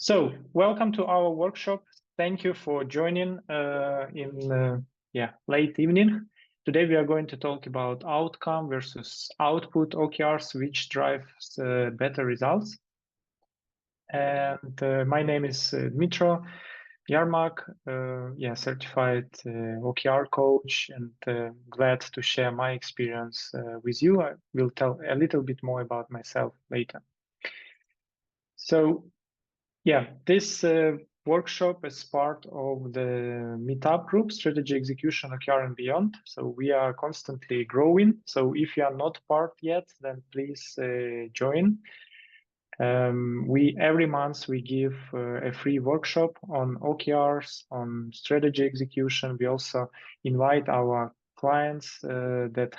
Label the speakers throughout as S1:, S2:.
S1: So, welcome to our workshop. Thank you for joining late evening. Today we are going to talk about outcome versus output OKRs, which drives better results. And my name is Dmytro Yarmak, certified OKR coach, and glad to share my experience with you. I will tell a little bit more about myself later. So, this workshop is part of the meetup group, Strategy Execution, OKR and Beyond. So we are constantly growing. So if you are not part yet, then please join. Every month we give a free workshop on OKRs, on strategy execution. We also invite our clients that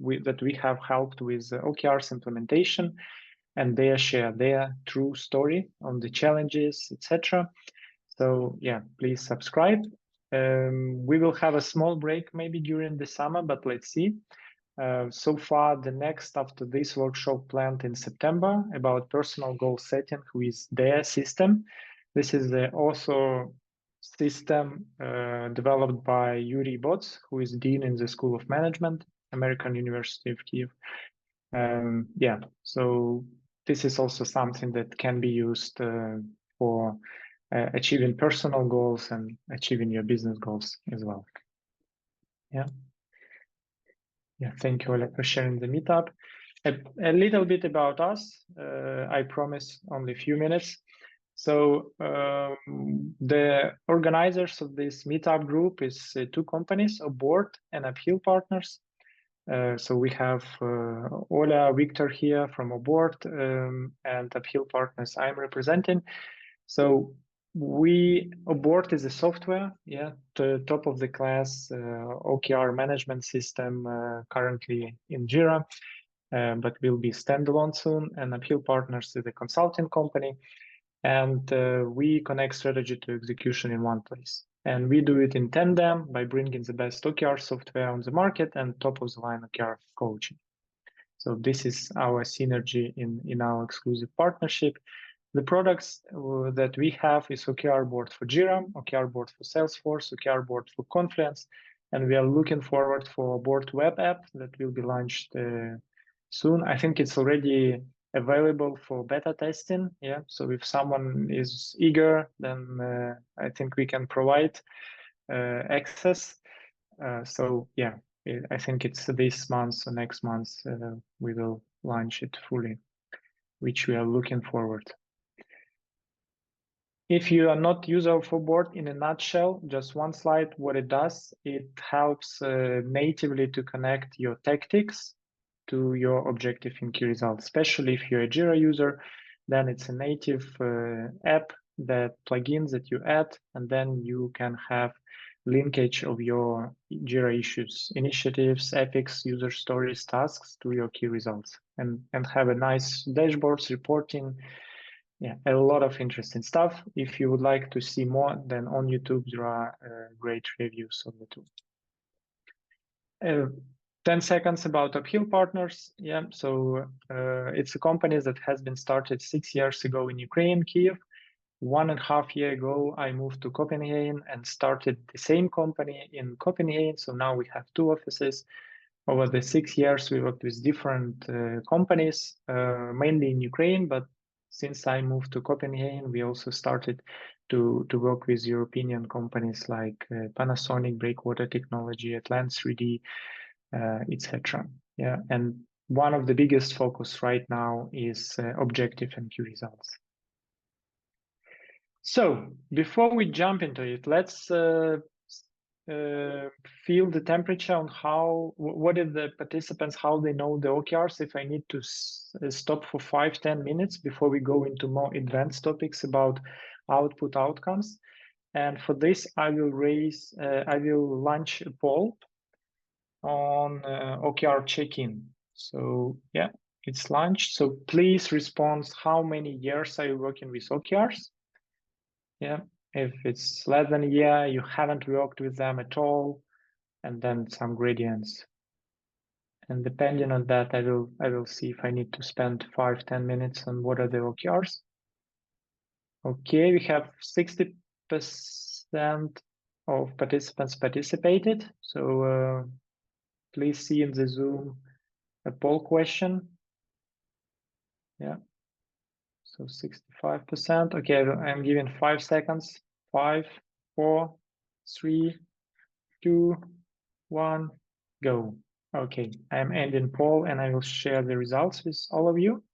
S1: we have helped with OKRs implementation, and they share their true story on the challenges, etc. So please subscribe. We will have a small break maybe during the summer, but let's see. So far, the next after this workshop planned in September about personal goal setting with their system. This is also system developed by Yuri Bots, who is Dean in the School of Management, American University of Kyiv. So this is also something that can be used for achieving personal goals and achieving your business goals as well. Thank you, Oleg, for sharing the meetup. A little bit about us. I promise only a few minutes. So the organizers of this meetup group is two companies, Oboard and Uphill Partners. So we have Ola, Victor here from Oboard and Uphill Partners I'm representing. So Oboard is a software, the top of the class OKR management system currently in Jira, but will be standalone soon. And Uphill Partners is a consulting company, and we connect strategy to execution in one place. And we do it in tandem by bringing the best OKR software on the market and top of the line OKR coaching. So this is our synergy in our exclusive partnership. The products that we have is OKR Board for Jira, OKR Board for Salesforce, OKR Board for Confluence, and we are looking forward for Oboard web app that will be launched soon. I think it's already available for beta testing. So if someone is eager, then I think we can provide access. I think it's this month or next month we will launch it fully, which we are looking forward. If you are not user of Oboard, in a nutshell, just one slide, what it does, it helps natively to connect your tactics to your objective and key results. Especially if you're a Jira user, then it's a native app, that plugins that you add, and then you can have linkage of your Jira issues, initiatives, epics, user stories, tasks to your key results, and have a nice dashboards, reporting. A lot of interesting stuff. If you would like to see more, then on YouTube there are great reviews of the tool. 10 seconds about Uphill Partners. So it's a company that has been started 6 years ago in Ukraine, Kyiv. 1.5 years ago, I moved to Copenhagen and started the same company in Copenhagen. So now we have 2 offices. Over the 6 years, we worked with different companies, mainly in Ukraine, but since I moved to Copenhagen, we also started to work with European companies like Panasonic, Breakwater Technology, Atlant 3D, etc. And one of the biggest focus right now is objective and key results. So before we jump into it, let's feel the temperature on what are the participants, how they know the OKRs. If I need to stop for 5-10 minutes before we go into more advanced topics about output outcomes. And for this, I will launch a poll on OKR check-in. So it's launched. So please respond, how many years are you working with OKRs? If it's less than a year, you haven't worked with them at all, and then some gradients. And depending on that, I will see if I need to spend 5-10 minutes on what are the OKRs. Okay, we have 60% of participants participated. So please see in the Zoom a poll question. Yeah. So 65%. Okay, I'm giving 5 seconds. 5, 4, 3, 2, 1, go. Okay, I'm ending poll and I will share the results with all of you.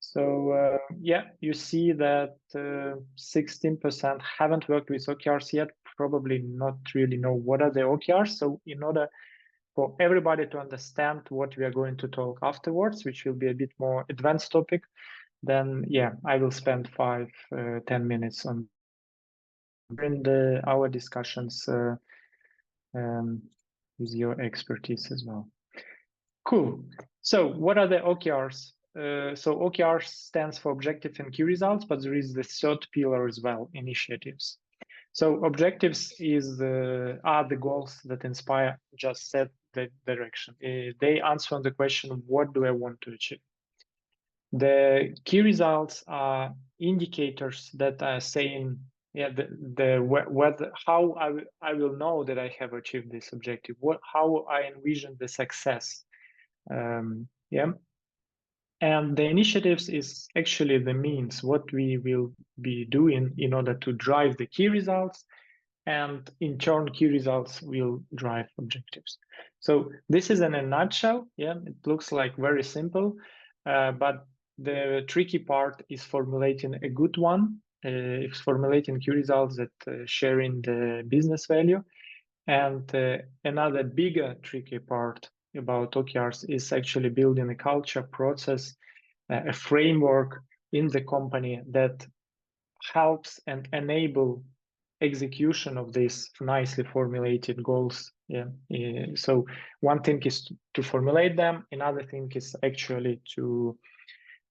S1: So yeah, you see that 16% haven't worked with OKRs yet, probably not really know what are the OKRs. So in order for everybody to understand what we are going to talk afterwards, which will be a bit more advanced topic, then yeah, I will spend 5-10 minutes on our discussions with your expertise as well. Cool. So what are the OKRs? So OKR stands for objective and key results, but there is the third pillar as well, initiatives. So objectives are the goals that inspire, just set the direction. They answer the question, what do I want to achieve? The key results are indicators that are saying, yeah, how I will know that I have achieved this objective, how I envision the success. Yeah. And the initiatives is actually the means, what we will be doing in order to drive the key results, and in turn, key results will drive objectives. So this is in a nutshell. Yeah, it looks like very simple, but the tricky part is formulating a good one. It's formulating key results that sharing the business value. And another bigger tricky part about OKRs is actually building a culture, process, a framework in the company that helps and enable execution of these nicely formulated goals. Yeah. So one thing is to formulate them. Another thing is actually to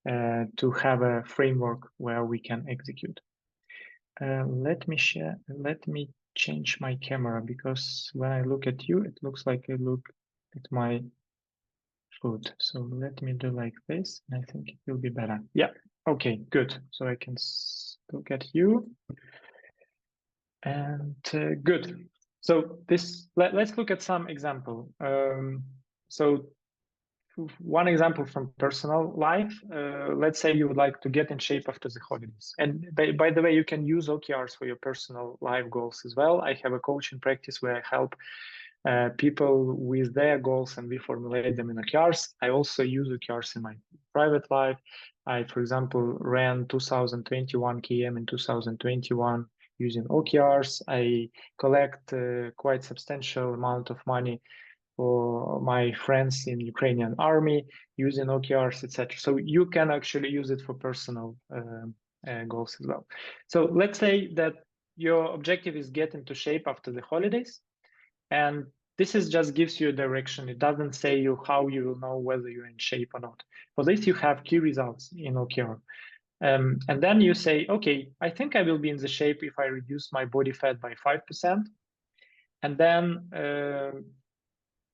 S1: have a framework where we can execute. Let me change my camera, because when I look at you, it looks like I look at my foot. So let me do like this, and I think it will be better. Yeah. Okay, good. So I can look at you. And good. So let's look at some example. So one example from personal life. Let's say you would like to get in shape after the holidays. And by the way, you can use OKRs for your personal life goals as well. I have a coaching practice where I help people with their goals and we formulate them in OKRs. I also use OKRs in my private life. I, for example, ran 2021 km in 2021 using OKRs. I collect quite substantial amount of money for my friends in Ukrainian army using OKRs, etc. So you can actually use it for personal goals as well. So let's say that your objective is get into shape after the holidays, and this is just gives you a direction. It doesn't say you how you will know whether you're in shape or not. For this, you have key results in OKR. And then you say, okay, I think I will be in the shape if I reduce my body fat by 5%. And then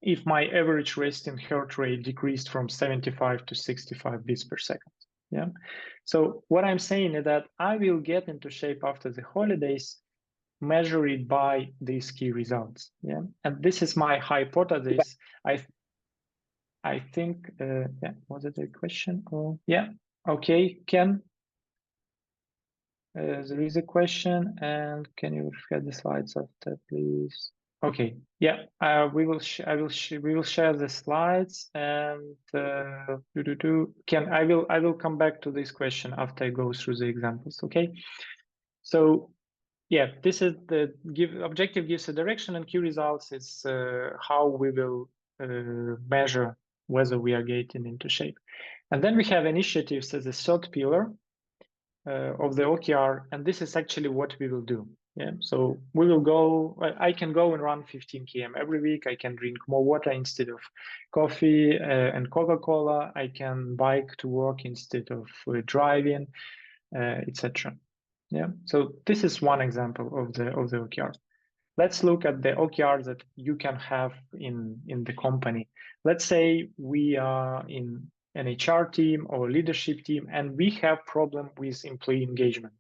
S1: if my average resting heart rate decreased from 75 to 65 beats per second. Yeah. So what I'm saying is that I will get into shape after the holidays, measure it by these key results. Yeah. And this is my hypothesis. I think, yeah, was it a question? Oh, yeah. Okay, Ken. There is a question, and can you get the slides of that, please? Okay, yeah, we will share the slides, and Ken, I will come back to this question after I go through the examples. Okay, so yeah, this is the objective gives a direction, and key results is how we will measure whether we are getting into shape. And then we have initiatives as a third pillar of the OKR, and this is actually what we will do. Yeah, so we will go. I can go and run 15 km every week. I can drink more water instead of coffee and Coca-Cola. I can bike to work instead of driving, etc. Yeah, so this is one example of the OKR. Let's look at the OKRs that you can have in the company. Let's say we are in an HR team or leadership team, and we have problem with employee engagement.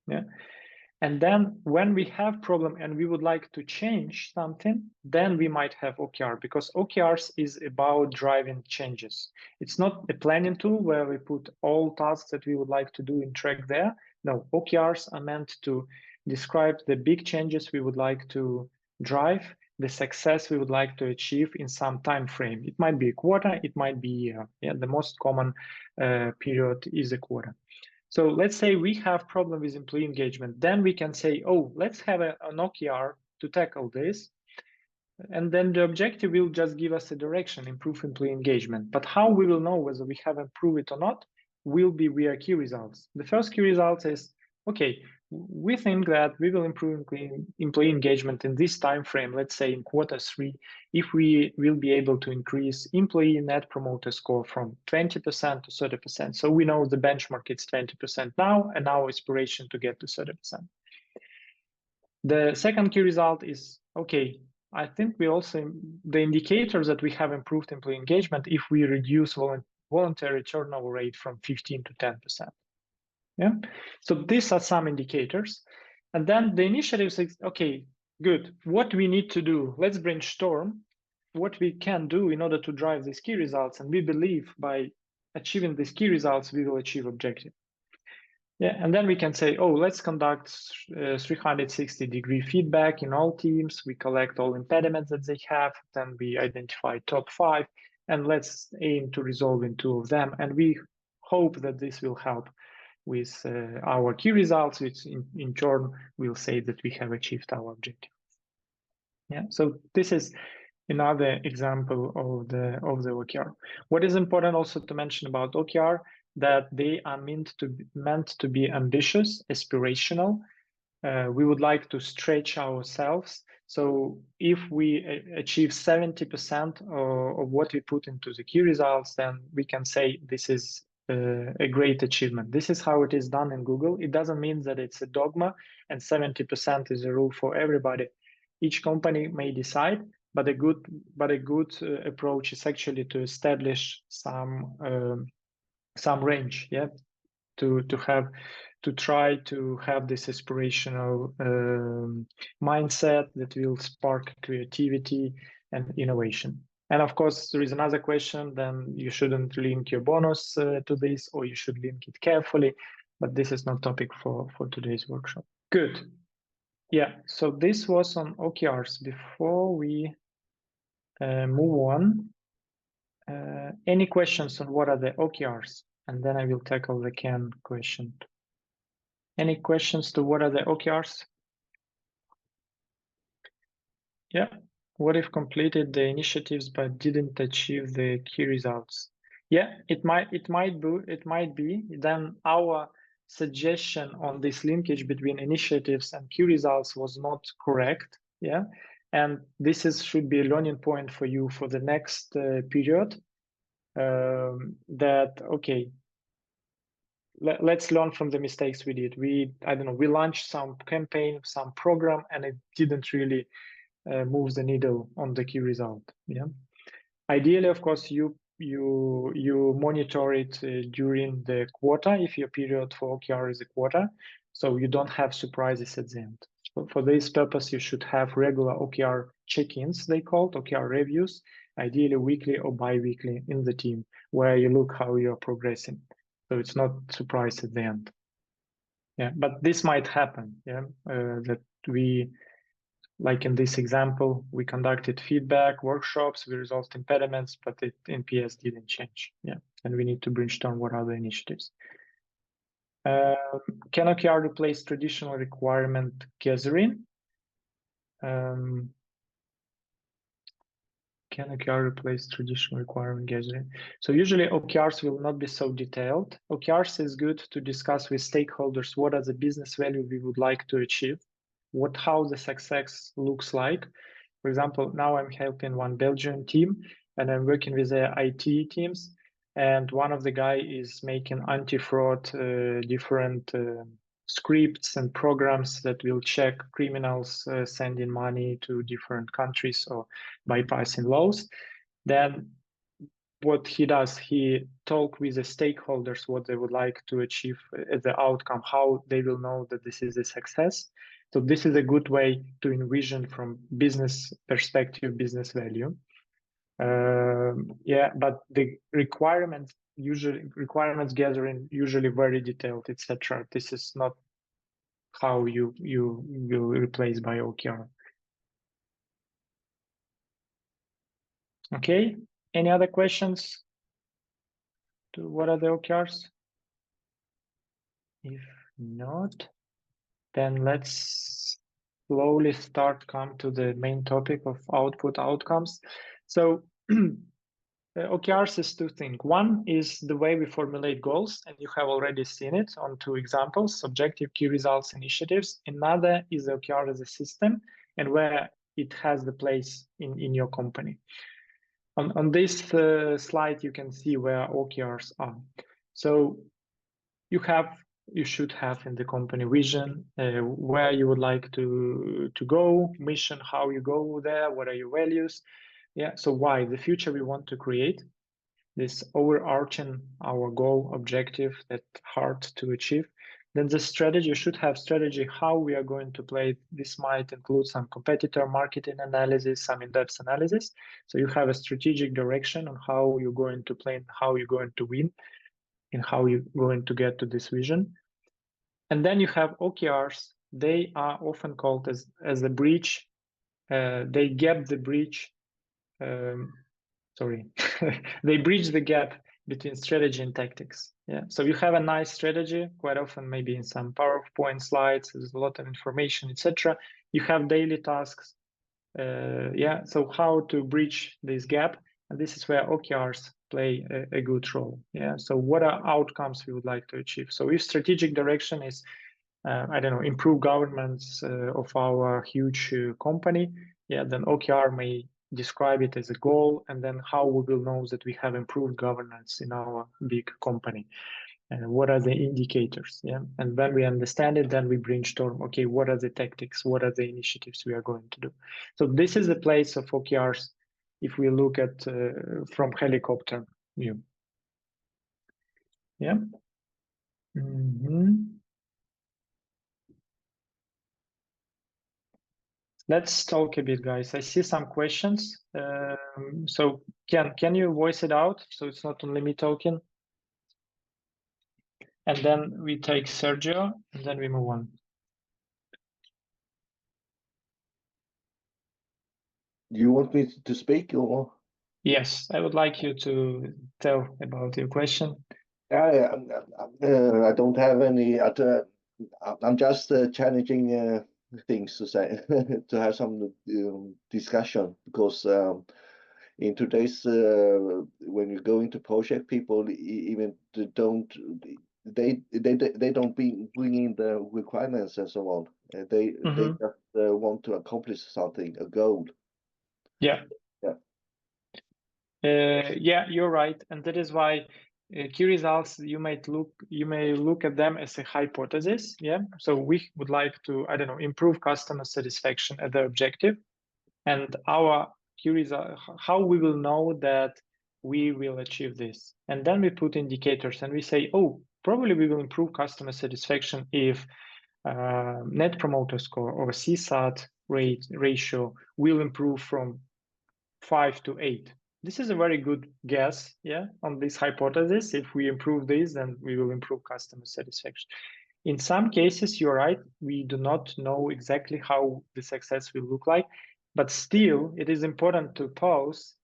S1: Yeah. And then when we have problem and we would like to change something, then we might have OKR, because OKRs is about driving changes. It's not a planning tool where we put all tasks that we would like to do in track there. No, OKRs are meant to describe the big changes we would like to drive, the success we would like to achieve in some time frame. It might be a quarter, it might be a year. Yeah, the most common period is a quarter. So let's say we have problem with employee engagement. Then we can say, oh, let's have an OKR to tackle this. And then the objective will just give us a direction, improve employee engagement. But how we will know whether we have improved it or not will be via key results. The first key result is, okay, we think that we will improve employee engagement in this time frame, let's say in Q3, if we will be able to increase employee net promoter score from 20% to 30%. So we know the benchmark is 20% now, and our aspiration to get to 30%. The second key result is, okay, I think we also, the indicators that we have improved employee engagement if we reduce voluntary turnover rate from 15 to 10%. Yeah, so these are some indicators. And then the initiatives is, okay, good. What we need to do, let's brainstorm what we can do in order to drive these key results. And we believe by achieving these key results, we will achieve objective. Yeah, and then we can say, oh, let's conduct 360-degree feedback in all teams. We collect all impediments that they have. Then we identify top 5, and let's aim to resolve in 2 of them. And we hope that this will help with our key results, which in turn will say that we have achieved our objective. Yeah, so this is another example of the OKR. What is important also to mention about OKR, that they are meant to be ambitious, aspirational. We would like to stretch ourselves. So if we achieve 70% of what we put into the key results, then we can say this is a great achievement. This is how it is done in Google. It doesn't mean that it's a dogma and 70% is a rule for everybody. Each company may decide, but a good approach is actually to establish some range, yeah, to try to have this aspirational mindset that will spark creativity and innovation. And of course, there is another question, then you shouldn't link your bonus to this, or you should link it carefully, but this is not topic for today's workshop. Good. Yeah, so this was on OKRs. Before we move on, any questions on what are the OKRs? And then I will tackle the Ken question. Any questions to what are the OKRs? Yeah. What if completed the initiatives but didn't achieve the key results? Yeah, it might be. Then our suggestion on this linkage between initiatives and key results was not correct. Yeah, and this should be a learning point for you for the next period. That okay, let's learn from the mistakes we did. We launched some campaign, some program, and it didn't really move the needle on the key result. Yeah, ideally, of course, you monitor it during the quarter if your period for OKR is a quarter, so you don't have surprises at the end. So for this purpose, you should have regular OKR check-ins, they called OKR reviews, ideally weekly or bi-weekly in the team, where you look how you're progressing. So it's not surprise at the end. Yeah, but this might happen. Yeah, that we, like in this example, we conducted feedback workshops, we resolved impediments, but NPS didn't change. Yeah, and we need to brainstorm what are the initiatives. Can OKR replace traditional requirement gathering? Can OKR replace traditional requirement gathering? So usually OKRs will not be so detailed. OKRs is good to discuss with stakeholders what are the business value we would like to achieve, how the success looks like. For example, now I'm helping one Belgian team and I'm working with their IT teams. And one of the guy is making anti-fraud different scripts and programs that will check criminals sending money to different countries or bypassing laws. Then what he does, he talk with the stakeholders what they would like to achieve as the outcome, how they will know that this is a success. So this is a good way to envision from business perspective, business value. Yeah, but the requirements gathering usually very detailed, etc. This is not how you replace by OKR. Okay, any other questions to what are the OKRs? If not, then let's slowly come to the main topic of output outcomes. So OKRs is two things. One is the way we formulate goals, and you have already seen it on two examples, objective, key results, initiatives. Another is OKR as a system and where it has the place in your company. On this slide, you can see where OKRs are. So you should have in the company vision, where you would like to go, mission, how you go there, what are your values. Yeah, so why? The future we want to create, this overarching our goal, objective, that hard to achieve. Then the strategy, you should have strategy, how we are going to play. This might include some competitor marketing analysis, some in-depth analysis. So you have a strategic direction on how you're going to play and how you're going to win and how you're going to get to this vision. And then you have OKRs. They are often called as the bridge. They gap the bridge. Sorry, they bridge the gap between strategy and tactics. Yeah, so you have a nice strategy, quite often maybe in some PowerPoint slides, there's a lot of information, etc. You have daily tasks. Yeah, so how to bridge this gap, and this is where OKRs play a good role. Yeah, so what are outcomes we would like to achieve? So if strategic direction is, I don't know, improve governance of our huge company, yeah, then OKR may describe it as a goal, and then how we will know that we have improved governance in our big company, and what are the indicators. Yeah, and when we understand it, then we brainstorm, okay, what are the tactics, what are the initiatives we are going to do. So this is the place of OKRs if we look at from helicopter view. Yeah. Let's talk a bit, guys. I see some questions. So can you voice it out so it's not only me talking? And then we take Sergio, and then we move on.
S2: Do you want me to speak or?
S1: Yes, I would like you to tell about your question.
S2: I don't have any. I'm just challenging things to say to have some discussion, because in today's when you go into project, people even don't bring in the requirements and so on. They just want to accomplish something, a goal.
S1: Yeah. Yeah, you're right, and that is why key results, you may look at them as a hypothesis. Yeah, so we would like to, I don't know, improve customer satisfaction as the objective, and our key result, how we will know that we will achieve this, and then we put indicators and we say, oh, probably we will improve customer satisfaction if net promoter score or CSAT ratio will improve from 5 to 8. This is a very good guess, yeah, on this hypothesis. If we improve this, then we will improve customer satisfaction. In some cases, you're right, we do not know exactly how the success will look like, but still, it is important to pause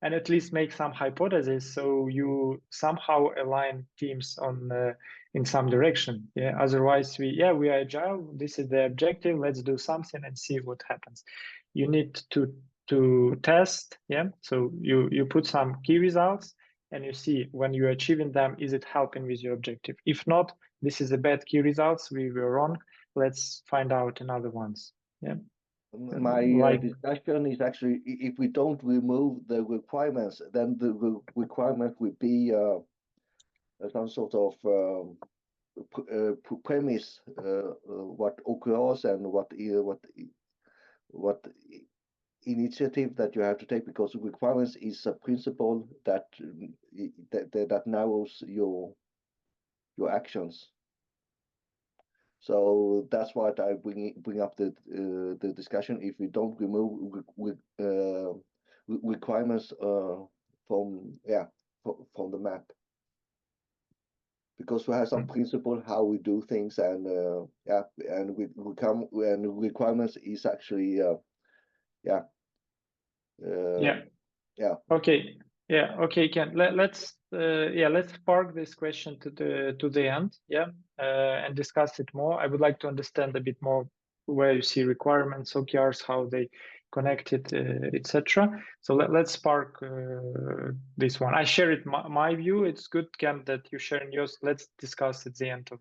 S1: and at least make some hypotheses so you somehow align teams on in some direction. Yeah, otherwise we are agile. This is the objective. Let's do something and see what happens. You need to test. Yeah, so you put some key results and you see when you're achieving them, is it helping with your objective? If not, this is a bad key results, we were wrong, let's find out another ones. Yeah,
S2: my discussion is actually, if we don't remove the requirements, then the requirement will be some sort of premise, what occurs and what initiative that you have to take, because requirements is a principle that that narrows your actions. So that's what I bring up the discussion. If we don't remove requirements from the map, because we have some principle how we do things, and and requirements is actually
S1: Okay. Yeah. Okay, Ken. Let's park this question to the end. And discuss it more. I would like to understand a bit more where you see requirements, OKRs, how they connect it, etc. So let's park this one. I share it my view. It's good, Ken, that you sharing yours. Let's discuss at the end of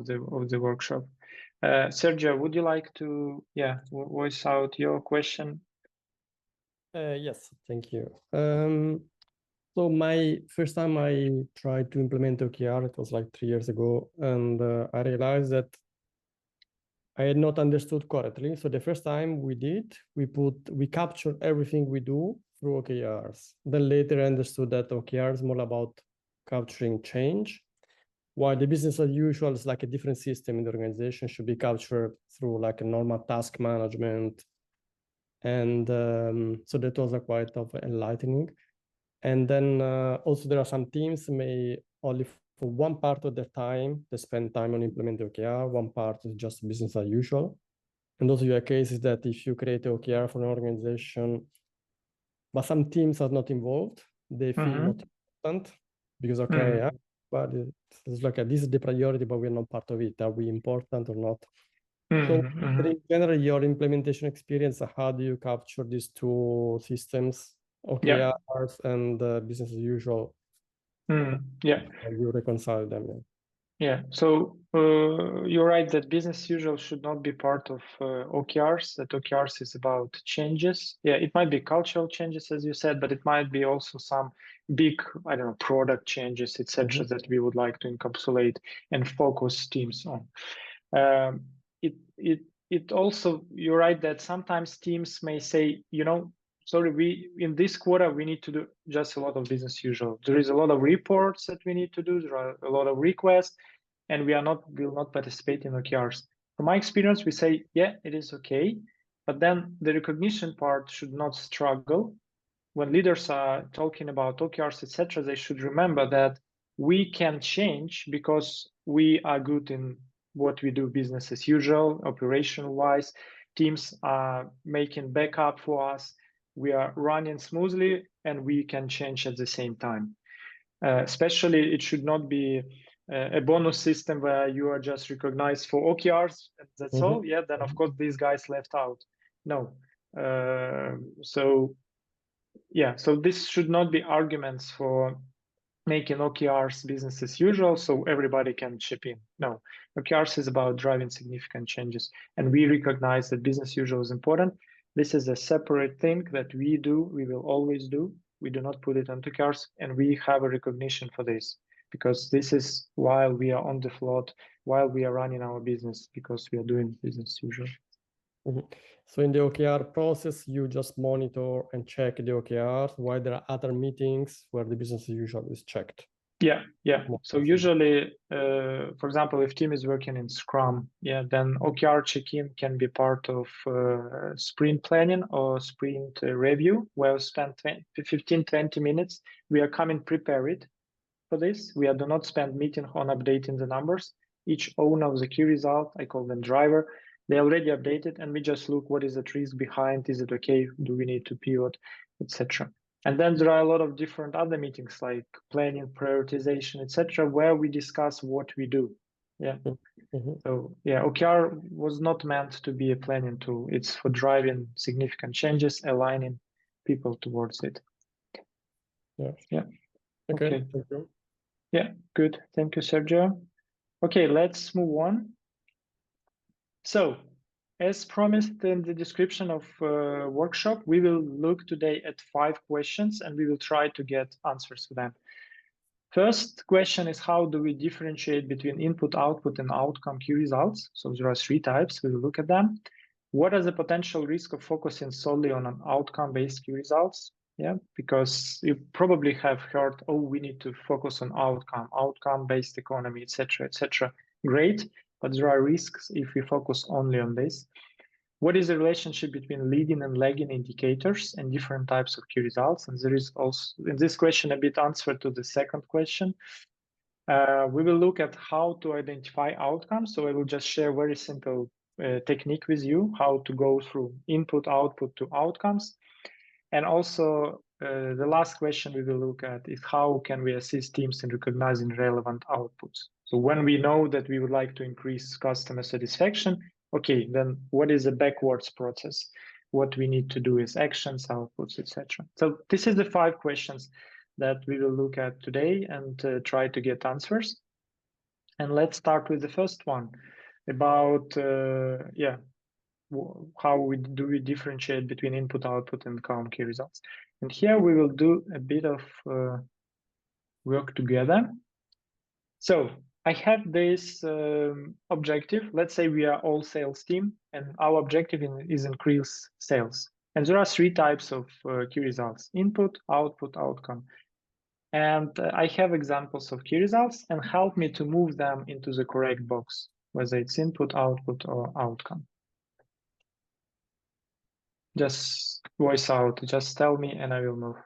S1: the workshop. Sergio, would you like to voice out your question?
S3: Yes, thank you. So my first time I tried to implement OKR, it was like 3 years ago, and I realized that I had not understood correctly. So the first time we captured everything we do through OKRs. Then later I understood that OKR is more about capturing change, while the business as usual is like a different system in the organization, should be captured through like a normal task management. And so that was quite of enlightening. And then also there are some teams may only for one part of their time, they spend time on implementing OKR, one part is just business as usual. And also you have cases that if you create OKR for an organization, but some teams are not involved, they feel not important because, but it's like this is the priority, but we're not part of it. Are we important or not? So in general, your implementation experience, how do you capture these two systems, OKRs and business as usual? How you reconcile them?
S1: So you're right that business as usual should not be part of OKRs, that OKRs is about changes. It might be cultural changes, as you said, but it might be also some big, I don't know, product changes, etc., that we would like to encapsulate and focus teams on. It also, you're right that sometimes teams may say, sorry, in this quarter, we need to do just a lot of business as usual. There is a lot of reports that we need to do. There are a lot of requests, and will not participate in OKRs. From my experience, we say, it is okay, but then the recognition part should not struggle. When leaders are talking about OKRs, etc., they should remember that we can change because we are good in what we do business as usual, operational wise. Teams are making backup for us. We are running smoothly, and we can change at the same time. Especially, it should not be a bonus system where you are just recognized for OKRs. That's all. Then of course these guys left out. No. So this should not be arguments for making OKRs business as usual so everybody can chip in. No, OKRs is about driving significant changes, and we recognize that business as usual is important. This is a separate thing that we do, we will always do. We do not put it on OKRs, and we have a recognition for this because this is while we are on the float, while we are running our business, because we are doing business as usual.
S3: So in the OKR process, you just monitor and check the OKRs, while there are other meetings where the business as usual is checked.
S1: So usually, for example, if team is working in Scrum, then OKR check-in can be part of sprint planning or sprint review, where we spend 15-20 minutes. We are coming prepared for this. We do not spend meeting on updating the numbers. Each owner of the key result, I call them driver, they already updated, and we just look what is the risk behind, is it okay, do we need to pivot, etc. And then there are a lot of different other meetings like planning, prioritization, etc., where we discuss what we do. So OKR was not meant to be a planning tool. It's for driving significant changes, aligning people towards it.
S3: Okay. Thank you.
S1: Good. Thank you, Sergio. Okay, let's move on. So, as promised in the description of workshop, we will look today at 5 questions, and we will try to get answers to them. First question is, how do we differentiate between input, output, and outcome key results? So there are 3 types. We will look at them. What are the potential risk of focusing solely on an outcome-based key results? Yeah, because you probably have heard, oh, we need to focus on outcome-based economy, etc., etc. Great, but there are risks if we focus only on this. What is the relationship between leading and lagging indicators and different types of key results? And there is also in this question a bit answer to the second question. We will look at how to identify outcomes. So I will just share a very simple technique with you, how to go through input, output to outcomes. And also the last question we will look at is how can we assist teams in recognizing relevant outputs? So when we know that we would like to increase customer satisfaction, okay, then what is the backwards process? What we need to do is actions, outputs, etc. So this is the 5 questions that we will look at today and try to get answers. And let's start with the first one about, how we differentiate between input, output, and outcome key results. And here we will do a bit of work together. So I have this objective. Let's say we are all sales team, and our objective is increase sales. And there are 3 types of key results: input, output, outcome. And I have examples of key results, and help me to move them into the correct box, whether it's input, output, or outcome. Just voice out, just tell me, and I will move.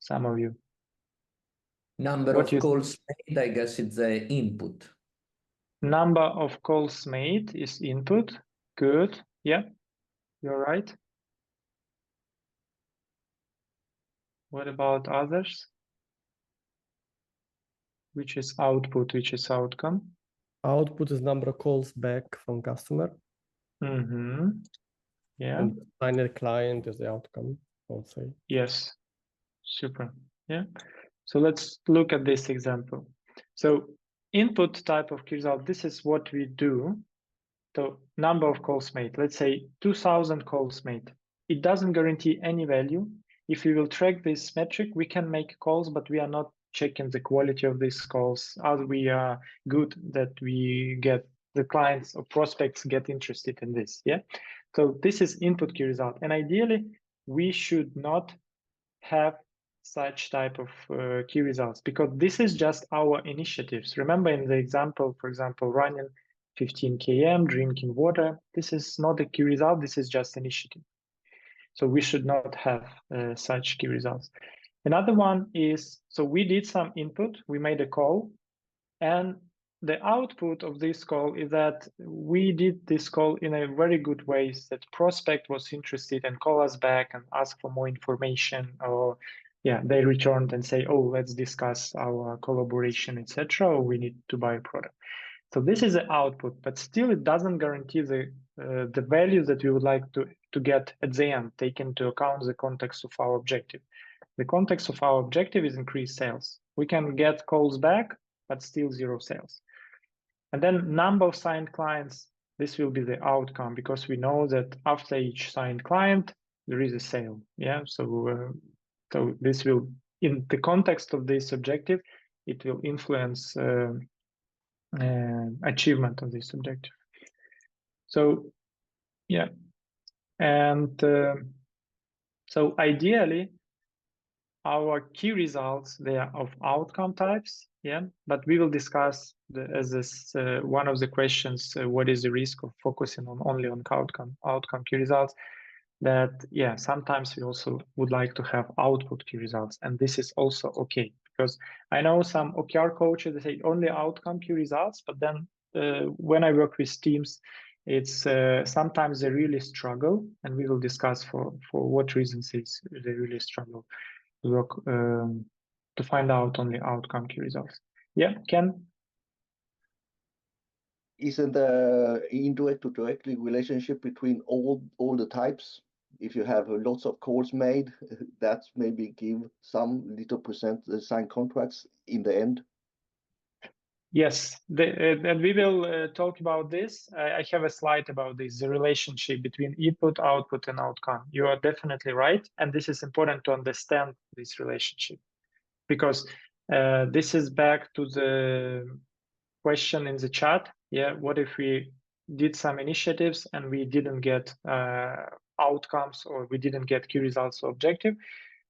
S1: Some of you.
S4: Number of calls made, I guess it's the input.
S1: Number of calls made is input. Good. Yeah, you're right. What about others? Which is output, which is outcome?
S3: Output is number of calls back from customer.
S1: Mm-hmm. Yeah.
S3: And final client is the outcome, I'll say.
S1: Yes. Super. Yeah. So let's look at this example. So input type of key result, this is what we do. So number of calls made, let's say 2000 calls made. It doesn't guarantee any value. If we will track this metric, we can make calls, but we are not checking the quality of these calls. Are we are good that we get the clients or prospects get interested in this? Yeah. So this is input key result. And ideally, we should not have such type of key results, because this is just our initiatives. Remember in the example, for example, running 15 km, drinking water, this is not a key result, this is just initiative. So we should not have such key results. Another one is, so we did some input, we made a call, and the output of this call is that we did this call in a very good way, that prospect was interested and call us back and ask for more information, or yeah, they returned and say, oh, let's discuss our collaboration, etc., or we need to buy a product. So this is the output, but still it doesn't guarantee the value that we would like to get at the end, take into account the context of our objective. The context of our objective is increased sales. We can get calls back, but still 0 sales. And then number of signed clients, this will be the outcome, because we know that after each signed client, there is a sale. Yeah, so this will, in the context of this objective, it will influence achievement of this objective. So yeah, and so ideally, our key results, they are of outcome types, yeah, but we will discuss as this one of the questions, what is the risk of focusing only on outcome key results, that yeah, sometimes we also would like to have output key results, and this is also okay, because I know some OKR coaches, they say only outcome key results, but then when I work with teams, it's sometimes they really struggle, and we will discuss for what reasons they really struggle to work to find out only outcome key results. Yeah, Ken?
S2: Isn't the indirect to directly relationship between all the types? If you have lots of calls made, that maybe give some little percent signed contracts in the end.
S1: Yes, and we will talk about this. I have a slide about this, the relationship between input, output, and outcome. You are definitely right. And this is important to understand this relationship, because this is back to the question in the chat. Yeah, what if we did some initiatives and we didn't get outcomes, or we didn't get key results or objective.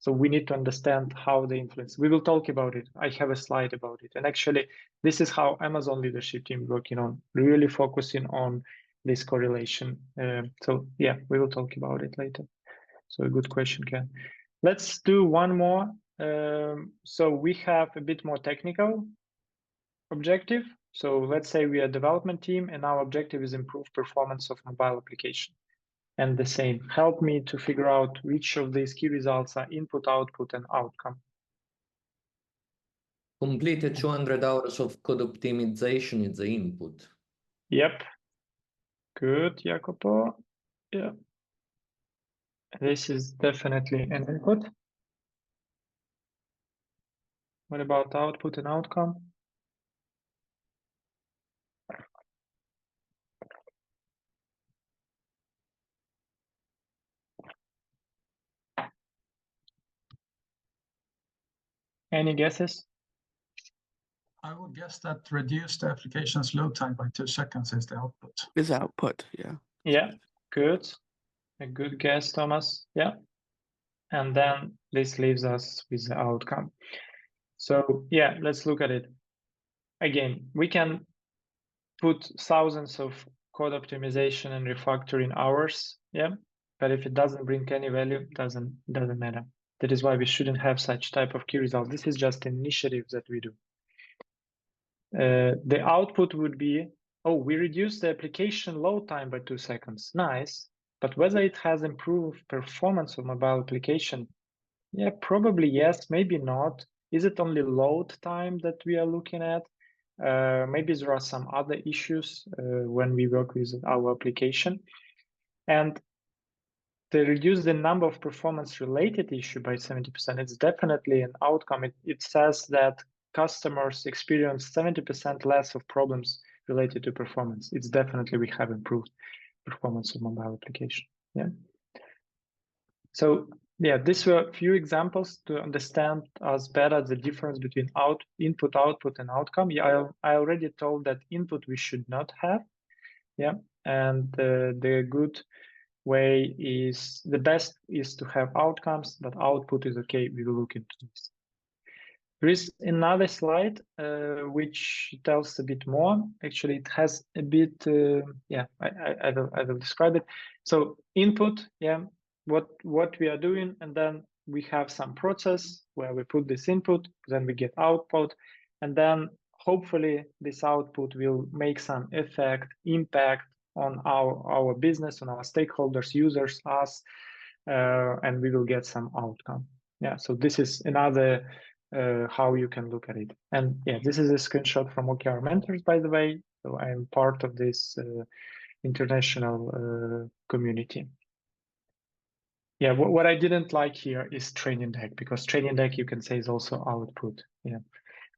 S1: So we need to understand how they influence. We will talk about it. I have a slide about it. And actually, this is how Amazon leadership team working on, really focusing on this correlation. So yeah, we will talk about it later. So a good question, Ken. Let's do one more. So we have a bit more technical objective. So let's say we are a development team and our objective is improve performance of mobile application. And the same, help me to figure out which of these key results are input, output, and outcome.
S4: Completed 200 hours of code optimization is the input.
S1: Yep. Good, Jacopo. Yeah. This is definitely an input. What about output and outcome? Any guesses?
S5: I would guess that reduce the application's load time by 2 seconds is the output.
S6: Is output, yeah.
S1: Yeah, good. A good guess, Thomas. Yeah. And then this leaves us with the outcome. So yeah, let's look at it. Again, we can put thousands of code optimization and refactoring hours, yeah, but if it doesn't bring any value, doesn't matter. That is why we shouldn't have such type of key results. This is just an initiative that we do. The output would be, oh, we reduced the application load time by 2 seconds. Nice. But whether it has improved performance of mobile application, yeah, probably yes, maybe not. Is it only load time that we are looking at? Maybe there are some other issues when we work with our application. And to reduce the number of performance-related issues by 70%, it's definitely an outcome. It says that customers experience 70% less of problems related to performance. It's definitely we have improved performance of mobile application. Yeah. So yeah, these were a few examples to understand us better the difference between input, output, and outcome. Yeah, I already told that input we should not have. Yeah, and the good way is, the best is to have outcomes, but output is okay. We will look into this. There is another slide which tells a bit more. Actually, it has a bit. Yeah, I will describe it. So input, yeah, what we are doing, and then we have some process where we put this input, then we get output, and then hopefully this output will make some effect, impact on our business, on our stakeholders, users, us, and we will get some outcome. Yeah, so this is another how you can look at it. And yeah, this is a screenshot from OKR Mentors, by the way. So I am part of this international community. Yeah, what I didn't like here is training deck, because training deck you can say is also output. Yeah,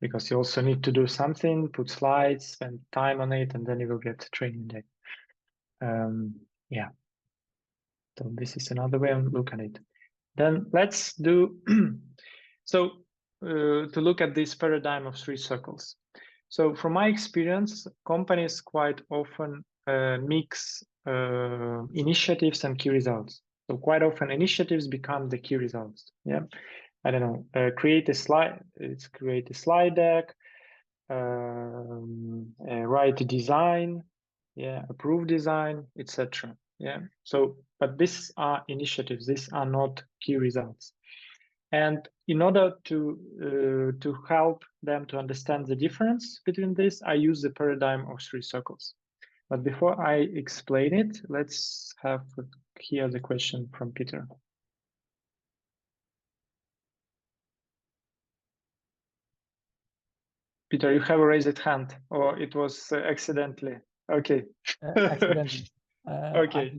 S1: because you also need to do something, put slides, spend time on it, and then you will get training deck. Yeah, so this is another way of looking at it. Then let's do so to look at this paradigm of 3 circles. So from my experience, companies quite often mix initiatives and key results. So quite often initiatives become the key results. Yeah, I don't know, create a slide deck, write a design, yeah, approve design, etc. Yeah, so but these are initiatives, these are not key results. And in order to help them to understand the difference between this, I use the paradigm of 3 circles. But before I explain it, let's have here the question from Peter. Peter, you have a raised hand, or it was accidentally? Okay.
S7: Accidentally.
S1: Okay.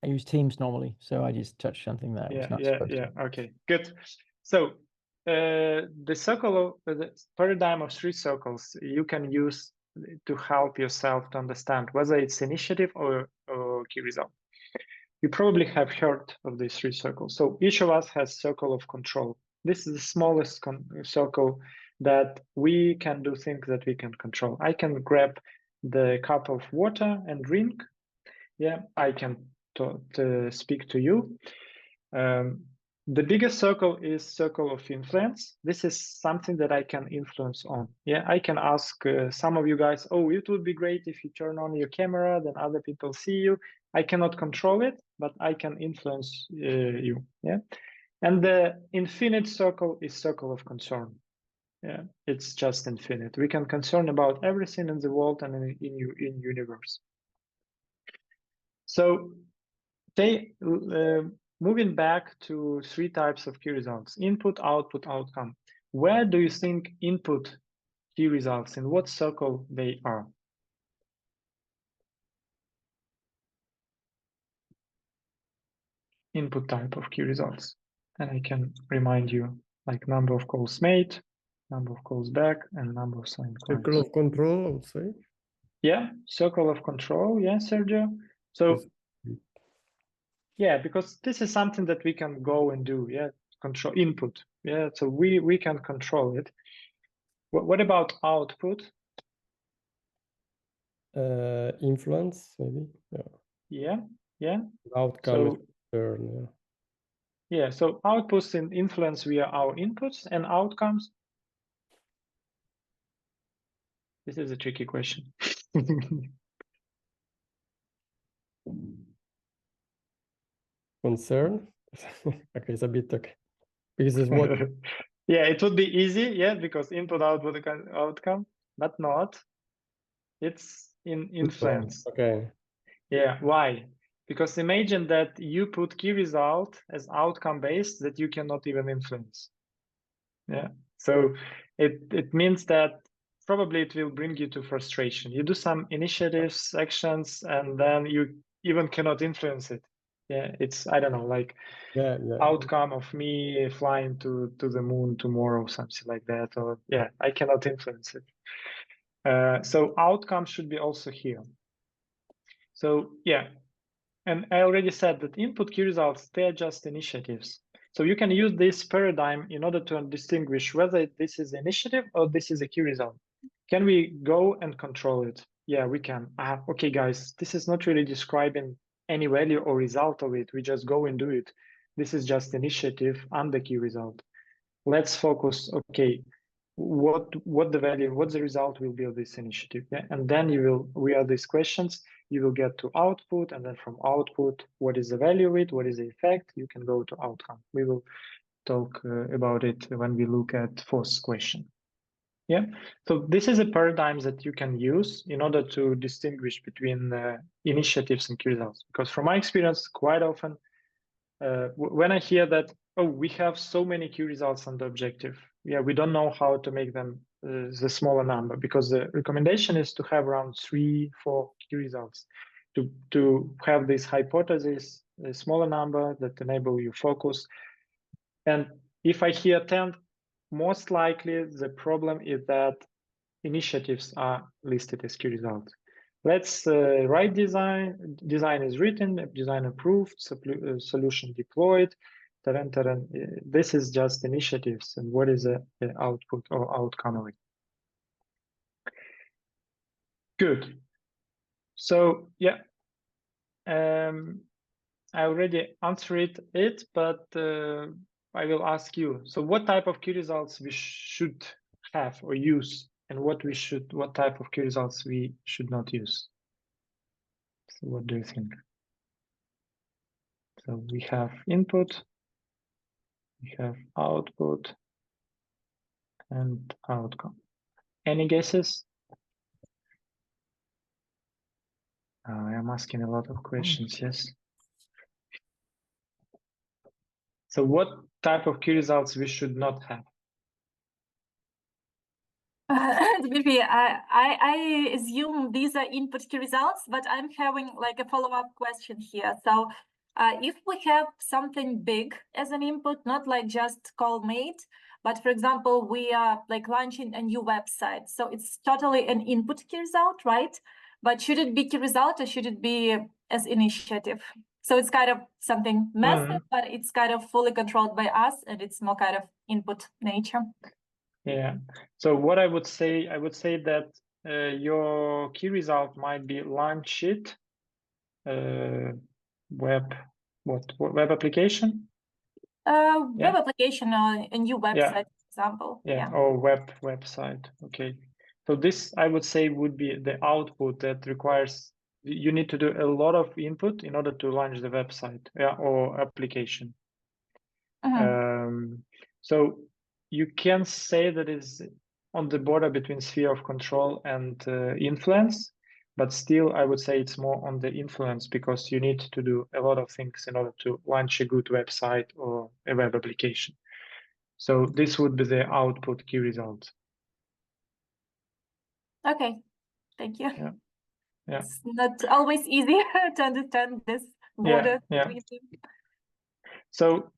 S7: I use Teams normally, so I just touched something that was not supposed to.
S1: Okay, good. So the paradigm of 3 circles you can use to help yourself to understand whether it's initiative or key result. You probably have heard of these 3 circles. So each of us has circle of control. This is the smallest circle that we can do things that we can control. I can grab the cup of water and drink. Yeah, I can speak to you. The biggest circle is circle of influence. This is something that I can influence on. Yeah, I can ask some of you guys, oh, it would be great if you turn on your camera, then other people see you. I cannot control it, but I can influence you. Yeah, and the infinite circle is circle of concern. Yeah, it's just infinite. We can concern about everything in the world and in universe. So they moving back to 3 types of key results: input, output, outcome. Where do you think input key results, in what circle they are? Input type of key results. And I can remind you, like number of calls made, number of calls back, and number of signed clients.
S3: Circle of control, I would say.
S1: Yeah, circle of control. Yeah, Sergio. So yeah, because this is something that we can go and do. Yeah, control input. Yeah, so we can control it. What about output?
S3: Influence, maybe.
S1: Yeah.
S3: Outcome is concern,
S1: yeah, so outputs and influence via our inputs, and outcomes. This is a tricky question.
S3: Concern. Okay, it's a bit okay. Because it's what.
S1: Yeah, it would be easy, yeah, because input, output, outcome, but not. It's in influence.
S3: Okay.
S1: Yeah, why? Because imagine that you put key result as outcome based that you cannot even influence. Yeah, so it means that probably it will bring you to frustration. You do some initiatives, actions, and then you even cannot influence it. Yeah, it's, I don't know, like outcome of me flying to the moon tomorrow, something like that. Or yeah, I cannot influence it. So outcome should be also here. So yeah, and I already said that input key results, they're just initiatives. So you can use this paradigm in order to distinguish whether this is initiative or this is a key result. Can we go and control it? Yeah, we can. Okay, guys, this is not really describing any value or result of it. We just go and do it. This is just initiative and the key result. Let's focus, okay, what the value, what the result will be of this initiative. Yeah? And then we have these questions, you will get to output, and then from output, what is the value of it, what is the effect, you can go to outcome. We will talk about it when we look at 4th question. Yeah, so this is a paradigm that you can use in order to distinguish between initiatives and key results. Because from my experience, quite often, when I hear that, oh, we have so many key results on the objective, yeah, we don't know how to make them the smaller number, because the recommendation is to have around 3-4 key results to have this hypothesis, a smaller number that enable you focus. And if I hear 10, most likely the problem is that initiatives are listed as key results. Let's write design. Design is written, design approved, solution deployed. This is just initiatives, and what is the output or outcome of it? Good. So yeah, I already answered it, but I will ask you. So what type of key results we should have or use, and what type of key results we should not use? So what do you think? So we have input, we have output, and outcome. Any guesses? I am asking a lot of questions, yes. So what type of key results we should not have?
S6: Maybe I assume these are input key results, but I'm having like a follow-up question here. So if we have something big as an input, not like just call made, but for example, we are like launching a new website. So it's totally an input key result, right? But should it be key result or should it be as initiative? So it's kind of something massive, but it's kind of fully controlled by us, and it's more kind of input nature.
S1: Yeah. So what I would say that your key result might be launch it, web application.
S6: Web application or a new website, for example.
S1: Or website. Okay. So this, I would say, would be the output that requires, you need to do a lot of input in order to launch the website or application. So you can say that it's on the border between sphere of control and influence, but still I would say it's more on the influence, because you need to do a lot of things in order to launch a good website or a web application. So this would be the output key result.
S6: Okay, thank you.
S1: Yeah.
S6: It's not always easy to understand this border between them.
S1: So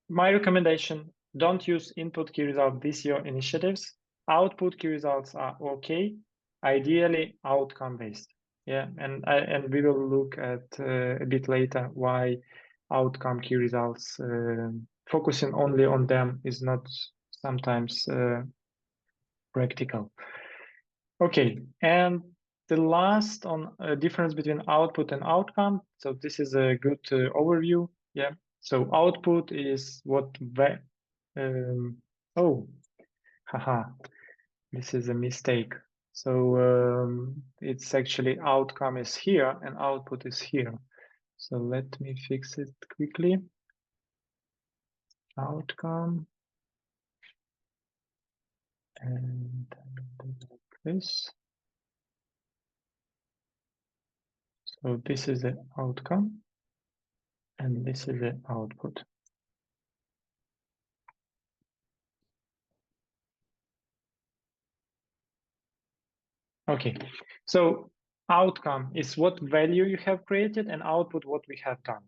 S1: my recommendation, don't use input key result this year initiatives. Output key results are okay, ideally outcome based. And we will look at a bit later why outcome key results, focusing only on them is not sometimes practical. Okay, and the last on difference between output and outcome. So this is a good overview. So output is what this is a mistake. So it's actually outcome is here and output is here. So let me fix it quickly. Outcome. And like this. So this is the outcome and this is the output. Okay, so outcome is what value you have created, and output what we have done.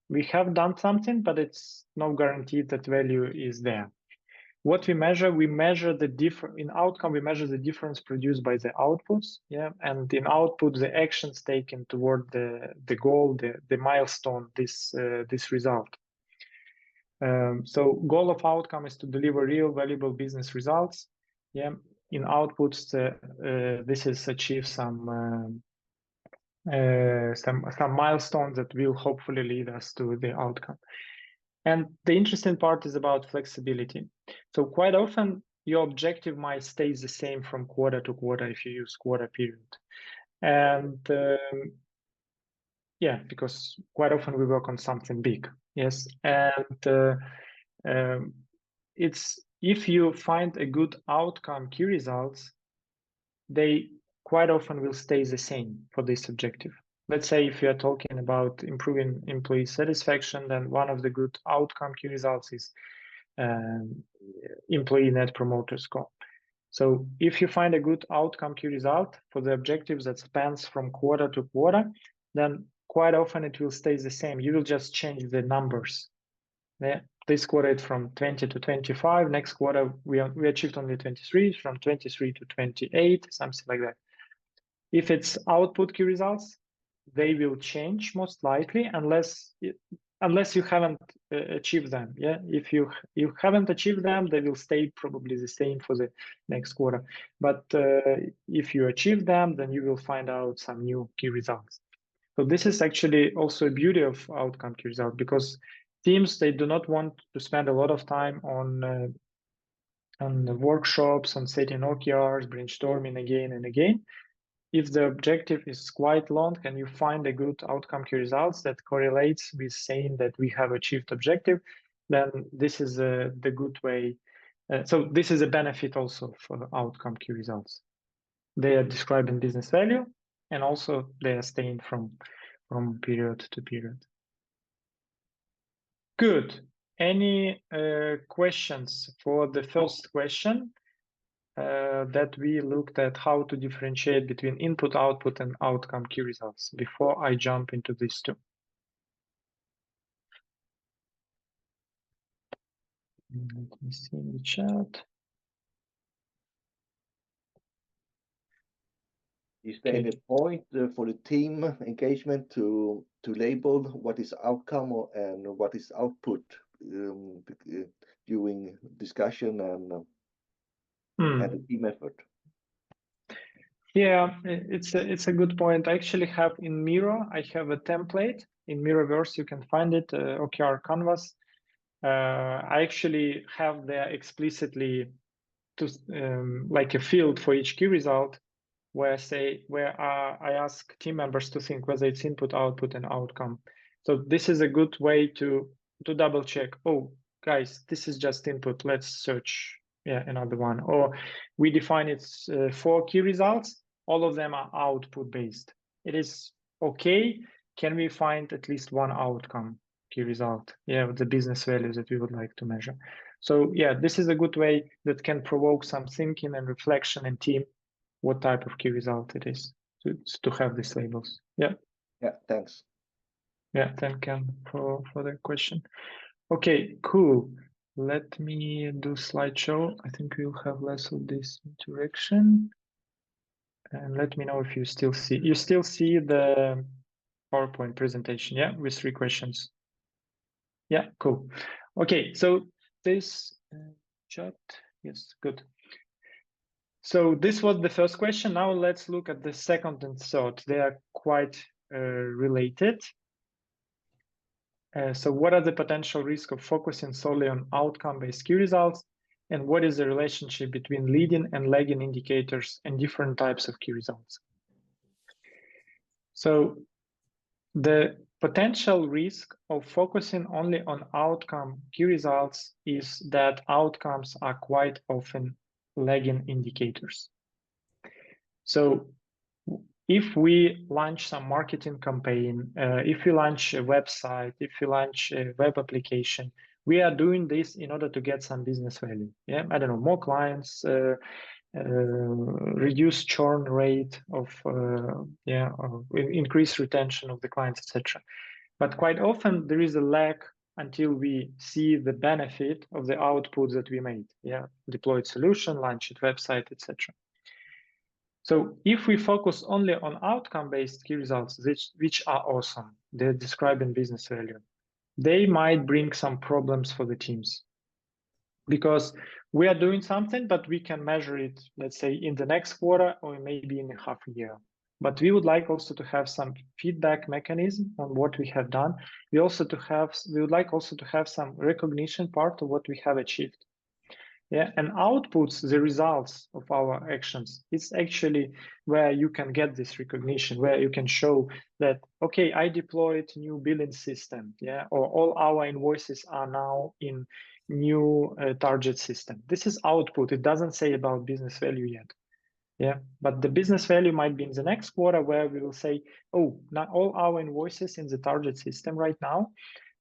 S1: We have done something, but it's no guarantee that value is there. What we measure the difference in outcome. We measure the difference produced by the outputs. And in output, the actions taken toward the goal, the milestone, this result. So goal of outcome is to deliver real valuable business results. In outputs, this is achieve some milestones that will hopefully lead us to the outcome. And the interesting part is about flexibility. So quite often your objective might stay the same from quarter to quarter if you use quarter period. And because quite often we work on something big. And it's if you find a good outcome key results, they quite often will stay the same for this objective. Let's say if you are talking about improving employee satisfaction, then one of the good outcome key results is employee net promoter score. So if you find a good outcome key result for the objectives that spans from quarter to quarter, then quite often it will stay the same. You will just change the numbers. This quarter it's from 20 to 25. Next quarter we achieved only 23, from 23 to 28, something like that. If it's output key results, they will change most likely unless you haven't achieved them. If you haven't achieved them, they will stay probably the same for the next quarter. But if you achieve them, then you will find out some new key results. So this is actually also a beauty of outcome key result, because teams, they do not want to spend a lot of time on the workshops, on setting OKRs, brainstorming again and again. If the objective is quite long and you find a good outcome key results that correlates with saying that we have achieved objective, then this is the good way. So this is a benefit also for the outcome key results. They are describing business value, and also they are staying from period to period. Good. Any questions for the first question? That we looked at how to differentiate between input, output, and outcome key results before I jump into these two. Let me see in the chat.
S2: Is there any point for the team engagement to label what is outcome and what is output during discussion and the team effort?
S1: Yeah, it's a good point. I actually have in Miro, I have a template in Miroverse. You can find it, OKR Canvas. I actually have there explicitly to like a field for each key result where I ask team members to think whether it's input, output, and outcome. So this is a good way to double check. Oh, guys, this is just input. Let's search another one. Or we define it's 4 key results. All of them are output based. It is okay. Can we find at least one outcome key result? Yeah, with the business values that we would like to measure. So yeah, this is a good way that can provoke some thinking and reflection in team what type of key result it is to have these labels. Yeah.
S2: Yeah, thanks.
S1: Yeah, thank you for the question. Okay, cool. Let me do slideshow. I think we'll have less of this interaction. And let me know if you still see the PowerPoint presentation, yeah, with 3 questions. Yeah, cool. Okay, so this chat, yes, good. So this was the first question. Now let's look at the second and third. They are quite related. So what are the potential risks of focusing solely on outcome-based key results? And what is the relationship between leading and lagging indicators and different types of key results? So the potential risk of focusing only on outcome key results is that outcomes are quite often lagging indicators. So if we launch some marketing campaign, if we launch a website, if we launch a web application, we are doing this in order to get some business value. Yeah, I don't know, more clients, reduce churn rate of increase retention of the clients, etc. But quite often there is a lag until we see the benefit of the outputs that we made. Yeah, deployed solution, launched website, etc. So if we focus only on outcome-based key results, which are awesome, they're describing business value, they might bring some problems for the teams. Because we are doing something, but we can measure it, let's say, in the next quarter or maybe in a half a year. But we would like also to have some feedback mechanism on what we have done. We would like also to have some recognition part of what we have achieved. Yeah, and outputs, the results of our actions, it's actually where you can get this recognition, where you can show that, okay, I deployed new billing system, yeah, or all our invoices are now in new target system. This is output. It doesn't say about business value yet. Yeah, but the business value might be in the next quarter where we will say, oh, not all our invoices in the target system right now.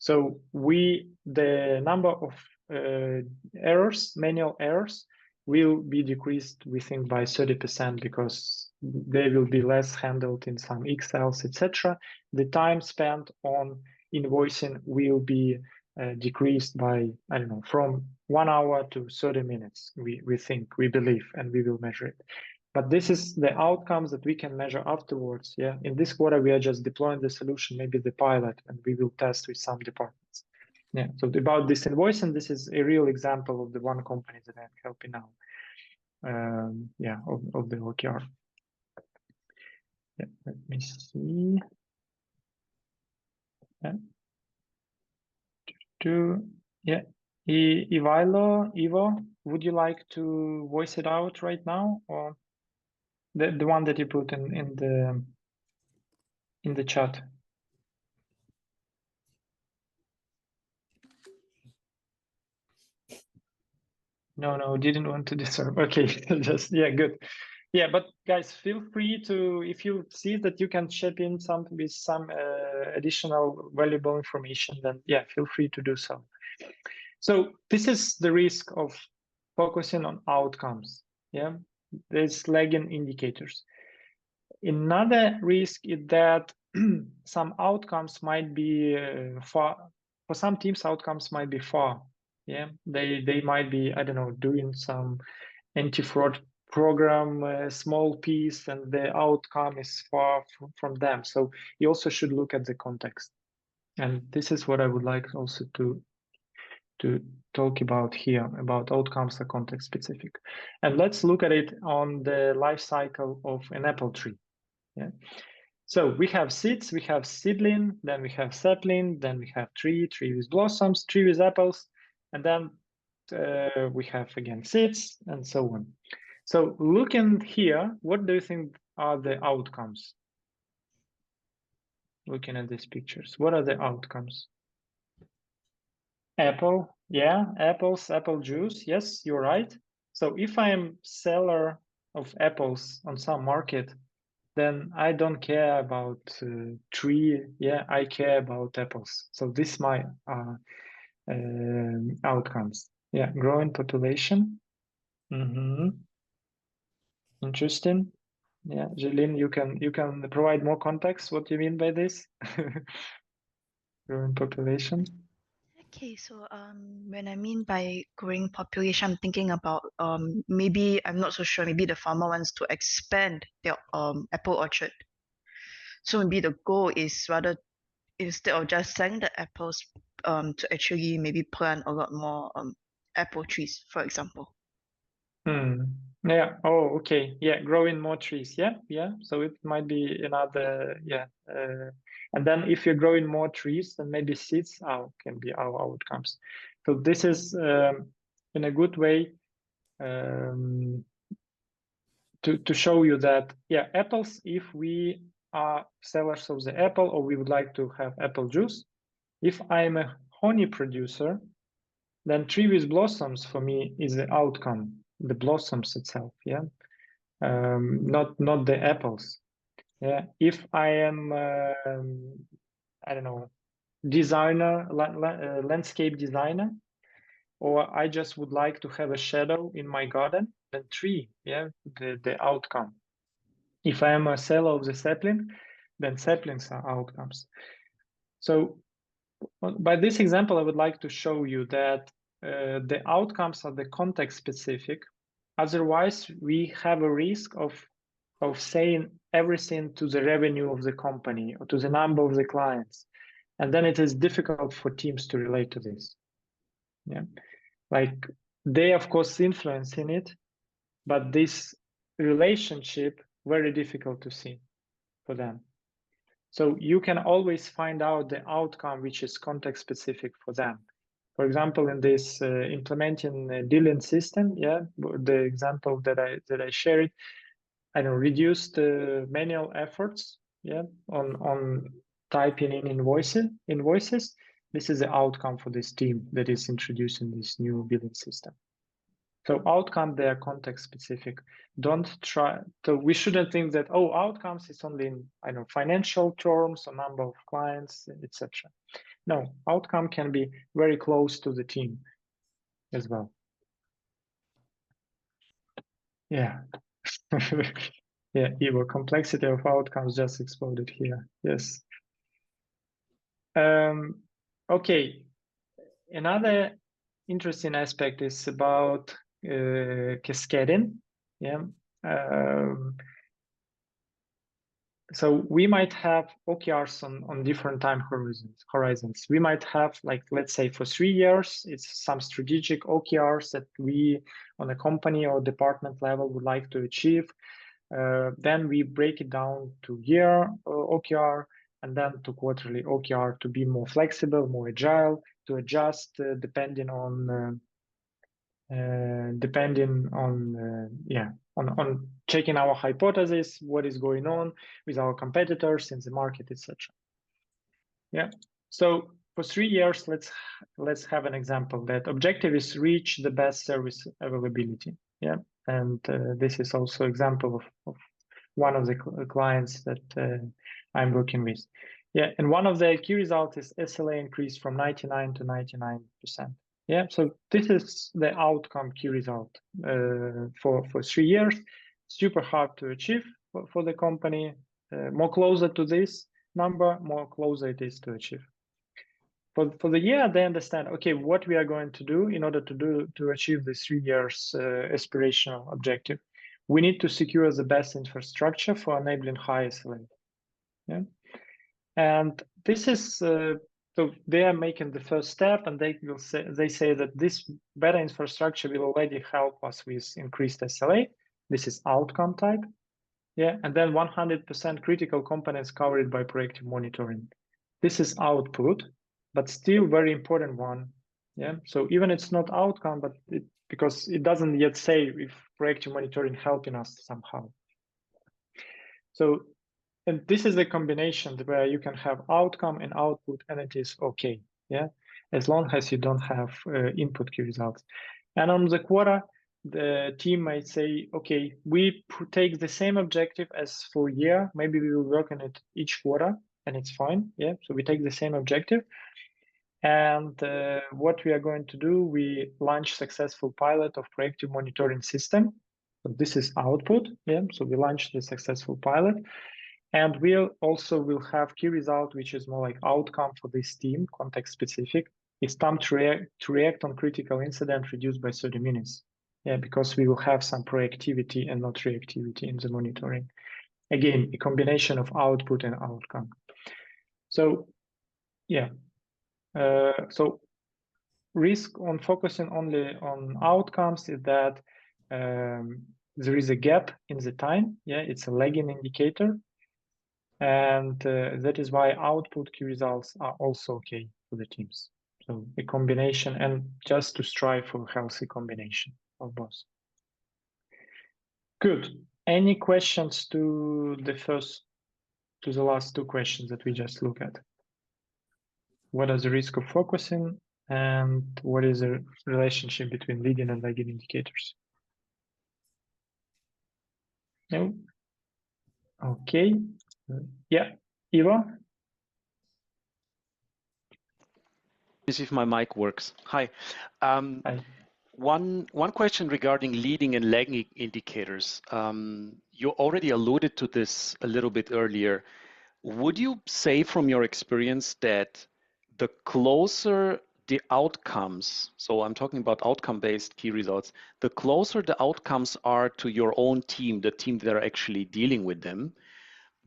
S1: So the number of errors, manual errors, will be decreased, we think, by 30% because they will be less handled in some Excels, etc. The time spent on invoicing will be decreased by, I don't know, from 1 hour to 30 minutes, we think, we believe, and we will measure it. But this is the outcomes that we can measure afterwards. Yeah, in this quarter, we are just deploying the solution, maybe the pilot, and we will test with some departments. Yeah, so about this invoicing, this is a real example of the one company that I'm helping now. Of the OKR. Yeah, let me see. Yeah. Ivo, would you like to voice it out right now, or the one that you put in the chat? No, didn't want to disturb. Okay, just good. Yeah, but guys, feel free to, if you see that you can chip in some additional valuable information, then yeah, feel free to do so. So this is the risk of focusing on outcomes. Yeah, there's lagging indicators. Another risk is that some outcomes might be for some teams, outcomes might be far. Yeah, they might be, I don't know, doing some anti-fraud program, small piece, and the outcome is far from them. So you also should look at the context. And this is what I would like also to talk about here, about outcomes are context specific. And let's look at it on the life cycle of an apple tree. Yeah. So we have seeds, we have seedling, then we have sapling, then we have tree with blossoms, tree with apples, and then we have again seeds and so on. So looking here, what do you think are the outcomes? Looking at these pictures, what are the outcomes? Apple, yeah, apples, apple juice. Yes, you're right. So if I am seller of apples on some market, then I don't care about tree. Yeah, I care about apples. So this is my outcomes. Yeah, growing population. Interesting. Yeah, Jeline, you can provide more context. What do you mean by this? Growing population.
S8: Okay, so when I mean by growing population, I'm thinking about maybe I'm not so sure. Maybe the farmer wants to expand their apple orchard. So maybe the goal is rather instead of just selling the apples, to actually maybe plant a lot more apple trees, for example.
S1: Yeah. Oh, okay. Yeah, growing more trees. Yeah, yeah. So it might be another. Yeah. And then if you're growing more trees, then maybe seeds can be our outcomes. So this is in a good way to show you that, yeah, apples, if we are sellers of the apple or we would like to have apple juice, if I'm a honey producer, then tree with blossoms for me is the outcome, the blossoms itself, yeah, not the apples. Yeah, if I am I don't know, designer, landscape designer, or I just would like to have a shadow in my garden, then tree, yeah, the outcome. If I am a seller of the sapling, then saplings are outcomes. So by this example, I would like to show you that the outcomes are the context specific. Otherwise, we have a risk of saying everything to the revenue of the company or to the number of the clients. And then it is difficult for teams to relate to this. Yeah, like they, of course, influence in it, but this relationship, very difficult to see for them. So you can always find out the outcome which is context specific for them. For example, in this implementing a dealing system, yeah, the example that I shared, I don't reduced manual efforts, yeah, on typing in invoices. This is the outcome for this team that is introducing this new billing system. So outcome, they are context specific. Don't try, so we shouldn't think that, oh, outcomes is only in, I don't know, financial terms or number of clients, etc. No, outcome can be very close to the team as well. Yeah. Yeah, Ivo, complexity of outcomes just exploded here. Yes. Okay. Another interesting aspect is about cascading. Yeah. So we might have OKRs on different time horizons. We might have, like, let's say for 3 years, it's some strategic OKRs that we on a company or department level would like to achieve. Then we break it down to year OKR and then to quarterly OKR to be more flexible, more agile, to adjust depending on on checking our hypothesis, what is going on with our competitors in the market, etc. Yeah. So for 3 years, let's have an example that objective is reach the best service availability. Yeah. And this is also example of one of the clients that I'm working with. Yeah, and one of the key results is SLA increase from 99 to 99%. Yeah, so this is the outcome key result for 3 years. Super hard to achieve for the company. More closer to this number, more closer it is to achieve. For the year, they understand, okay, what we are going to do in order to achieve the 3 years aspirational objective. We need to secure the best infrastructure for enabling high SLA. Yeah, and this is So they are making the first step, and they say that this better infrastructure will already help us with increased SLA. This is outcome type. Yeah, and then 100% critical components covered by proactive monitoring. This is output, but still very important one. Yeah, so even it's not outcome, but because it doesn't yet say if proactive monitoring helping us somehow. So, and this is a combination where you can have outcome and output, and it is okay. Yeah, as long as you don't have input key results. And on the quarter, the team might say, okay, we take the same objective as for a year. Maybe we will work on it each quarter, and it's fine. Yeah, so we take the same objective. And what we are going to do, we launch successful pilot of proactive monitoring system. So this is output. Yeah, so we launched the successful pilot. And we'll also will have key result, which is more like outcome for this team, context specific. It's time to react on critical incident reduced by 30 minutes. Yeah, because we will have some proactivity and not reactivity in the monitoring. Again, a combination of output and outcome. So, yeah. So risk on focusing only on outcomes is that there is a gap in the time. Yeah, it's a lagging indicator. And that is why output key results are also okay for the teams. So a combination, and just to strive for a healthy combination of both. Good. Any questions to the last two questions that we just looked at? What is the risk of focusing, and what is the relationship between leading and lagging indicators? No? Okay. Yeah, Ivo?
S9: Let me see if my mic works. Hi.
S1: Hi.
S9: One question regarding leading and lagging indicators. You already alluded to this a little bit earlier. Would you say from your experience that the closer the outcomes, so I'm talking about outcome-based key results, the closer the outcomes are to your own team, the team that are actually dealing with them,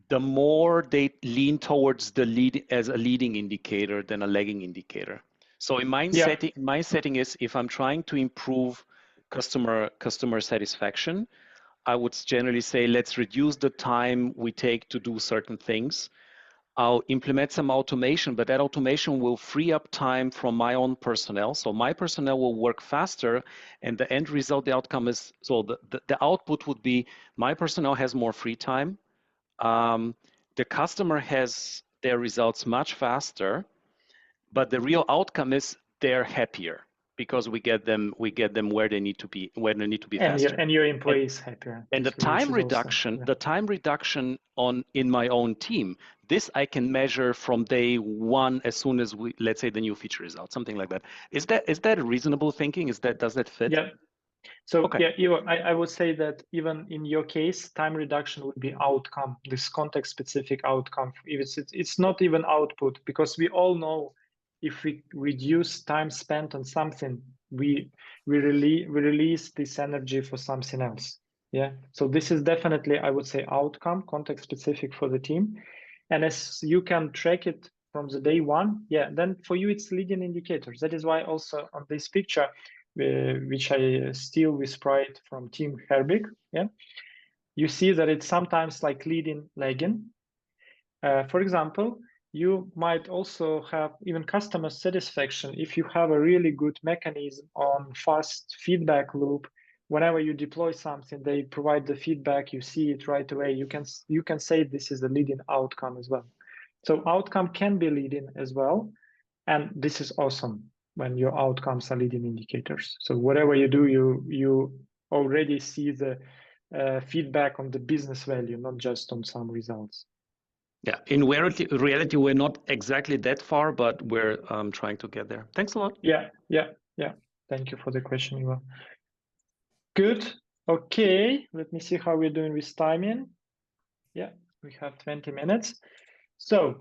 S9: the more they lean towards the lead as a leading indicator than a lagging indicator? So in my setting is, if I'm trying to improve customer satisfaction, I would generally say, let's reduce the time we take to do certain things. I'll implement some automation, but that automation will free up time from my own personnel. So my personnel will work faster, and the end result, the outcome is, so the output would be my personnel has more free time. The customer has their results much faster, but the real outcome is they're happier because we get them where they need to be, faster.
S1: And your employees happier.
S9: And the time reduction, in my own team, this I can measure from day one as soon as let's say the new feature is out, something like that. Is that a reasonable thinking? Does that fit?
S1: Yeah. So
S9: okay.
S1: Yeah, Ivo, I would say that even in your case, time reduction would be outcome, this context specific outcome. It's not even output, because we all know if we reduce time spent on something, we release this energy for something else. Yeah. So this is definitely, I would say, outcome, context specific for the team. And as you can track it from the day one, yeah, then for you it's leading indicators. That is why also on this picture, which I steal with pride from Team Herbig, yeah, you see that it's sometimes like leading, lagging. For example, you might also have even customer satisfaction if you have a really good mechanism on fast feedback loop. Whenever you deploy something, they provide the feedback, you see it right away. You can say this is a leading outcome as well. So outcome can be leading as well, and this is awesome when your outcomes are leading indicators. So whatever you do, you already see the feedback on the business value, not just on some results.
S9: Yeah, in reality, we're not exactly that far, but we're trying to get there. Thanks a lot.
S1: Yeah. Thank you for the question, Ivo. Good. Okay, let me see how we're doing with timing. Yeah, we have 20 minutes. So,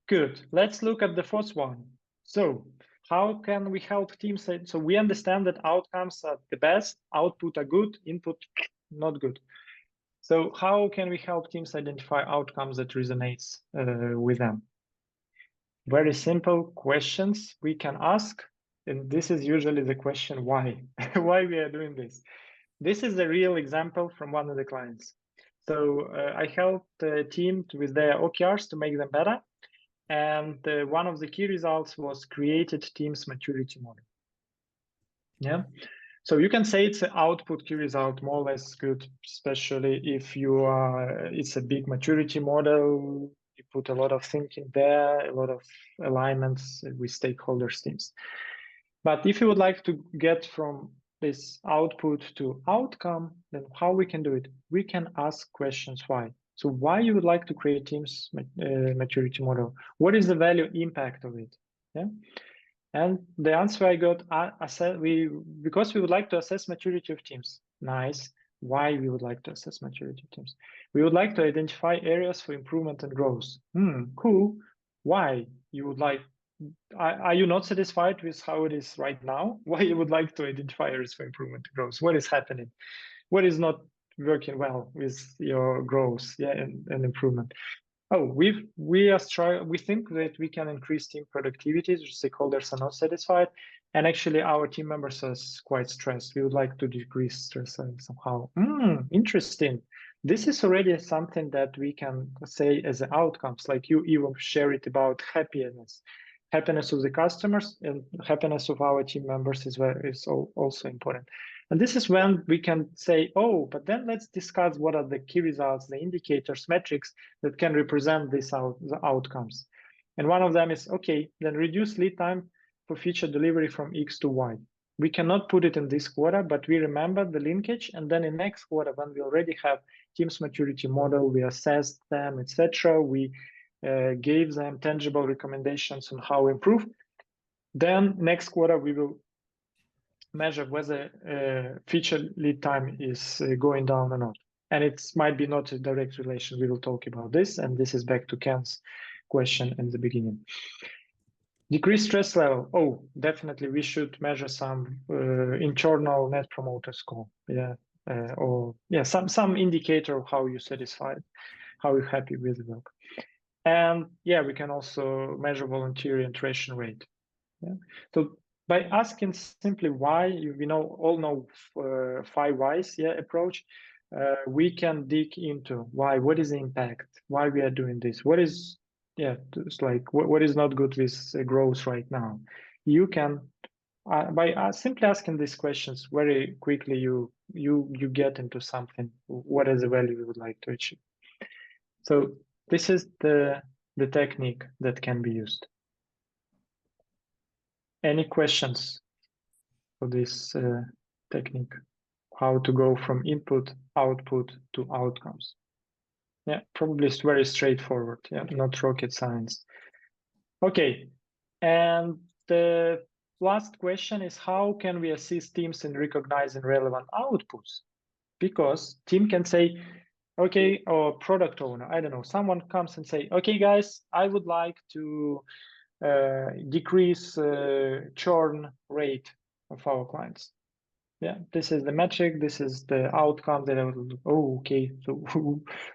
S1: good. Let's look at the first one. So, how can we help teams? So we understand that outcomes are the best, output are good, input not good. So how can we help teams identify outcomes that resonates with them? very simple questions we can ask. And this is usually the question, why? Why we are doing this? This is a real example from one of the clients. So I helped the team with their OKRs to make them better. And one of the key results was created team's maturity model. Yeah. So you can say it's an output key result, more or less good, especially if you are, it's a big maturity model. You put a lot of thinking there, a lot of alignments with stakeholders teams. But if you would like to get from this output to outcome, then how we can do it? We can ask questions why. So why you would like to create teams maturity model? What is the value impact of it? Yeah. And the answer I got, because we would like to assess maturity of teams. Nice. Why we would like to assess maturity of teams? We would like to identify areas for improvement and growth. Cool. Why you would like? Are you not satisfied with how it is right now? Why you would like to identify areas for improvement and growth? What is happening? What is not working well with your growth? Yeah, and improvement. Oh, we think that we can increase team productivity. Stakeholders are not satisfied, and actually our team members are quite stressed. We would like to decrease stress somehow. Interesting. This is already something that we can say as outcomes. Like you even share it about happiness of the customers, and happiness of our team members is also important. And this is when we can say, oh, but then let's discuss what are the key results, the indicators, metrics that can represent the outcomes. And one of them is, okay, then reduce lead time for feature delivery from X to Y. We cannot put it in this quarter, but we remember the linkage. And then in next quarter, when we already have team's maturity model, we assessed them, etc. We gave them tangible recommendations on how to improve. Then next quarter, we will measure whether feature lead time is going down or not. And it might be not a direct relation. We will talk about this. And this is back to Ken's question in the beginning. Decrease stress level. Oh, definitely we should measure some internal net promoter score. Yeah. Or yeah, some indicator of how you're satisfied, how you're happy with the work. And yeah, we can also measure volunteer attrition rate. Yeah. So by asking simply why, we all know 5 whys, yeah, approach. We can dig into why, what is the impact, why we are doing this, what is, yeah, it's like what is not good with growth right now. You can by simply asking these questions very quickly, you get into something. What is the value we would like to achieve? So this is the technique that can be used. Any questions for this technique? How to go from input, output to outcomes? Yeah, probably it's very straightforward. Yeah, not rocket science. Okay, and the last question is, how can we assist teams in recognizing relevant outputs? Because team can say, okay, or product owner, I don't know, someone comes and say, okay, guys, I would like to decrease churn rate of our clients. Yeah, this is the metric, this is the outcome that I would, oh, okay, so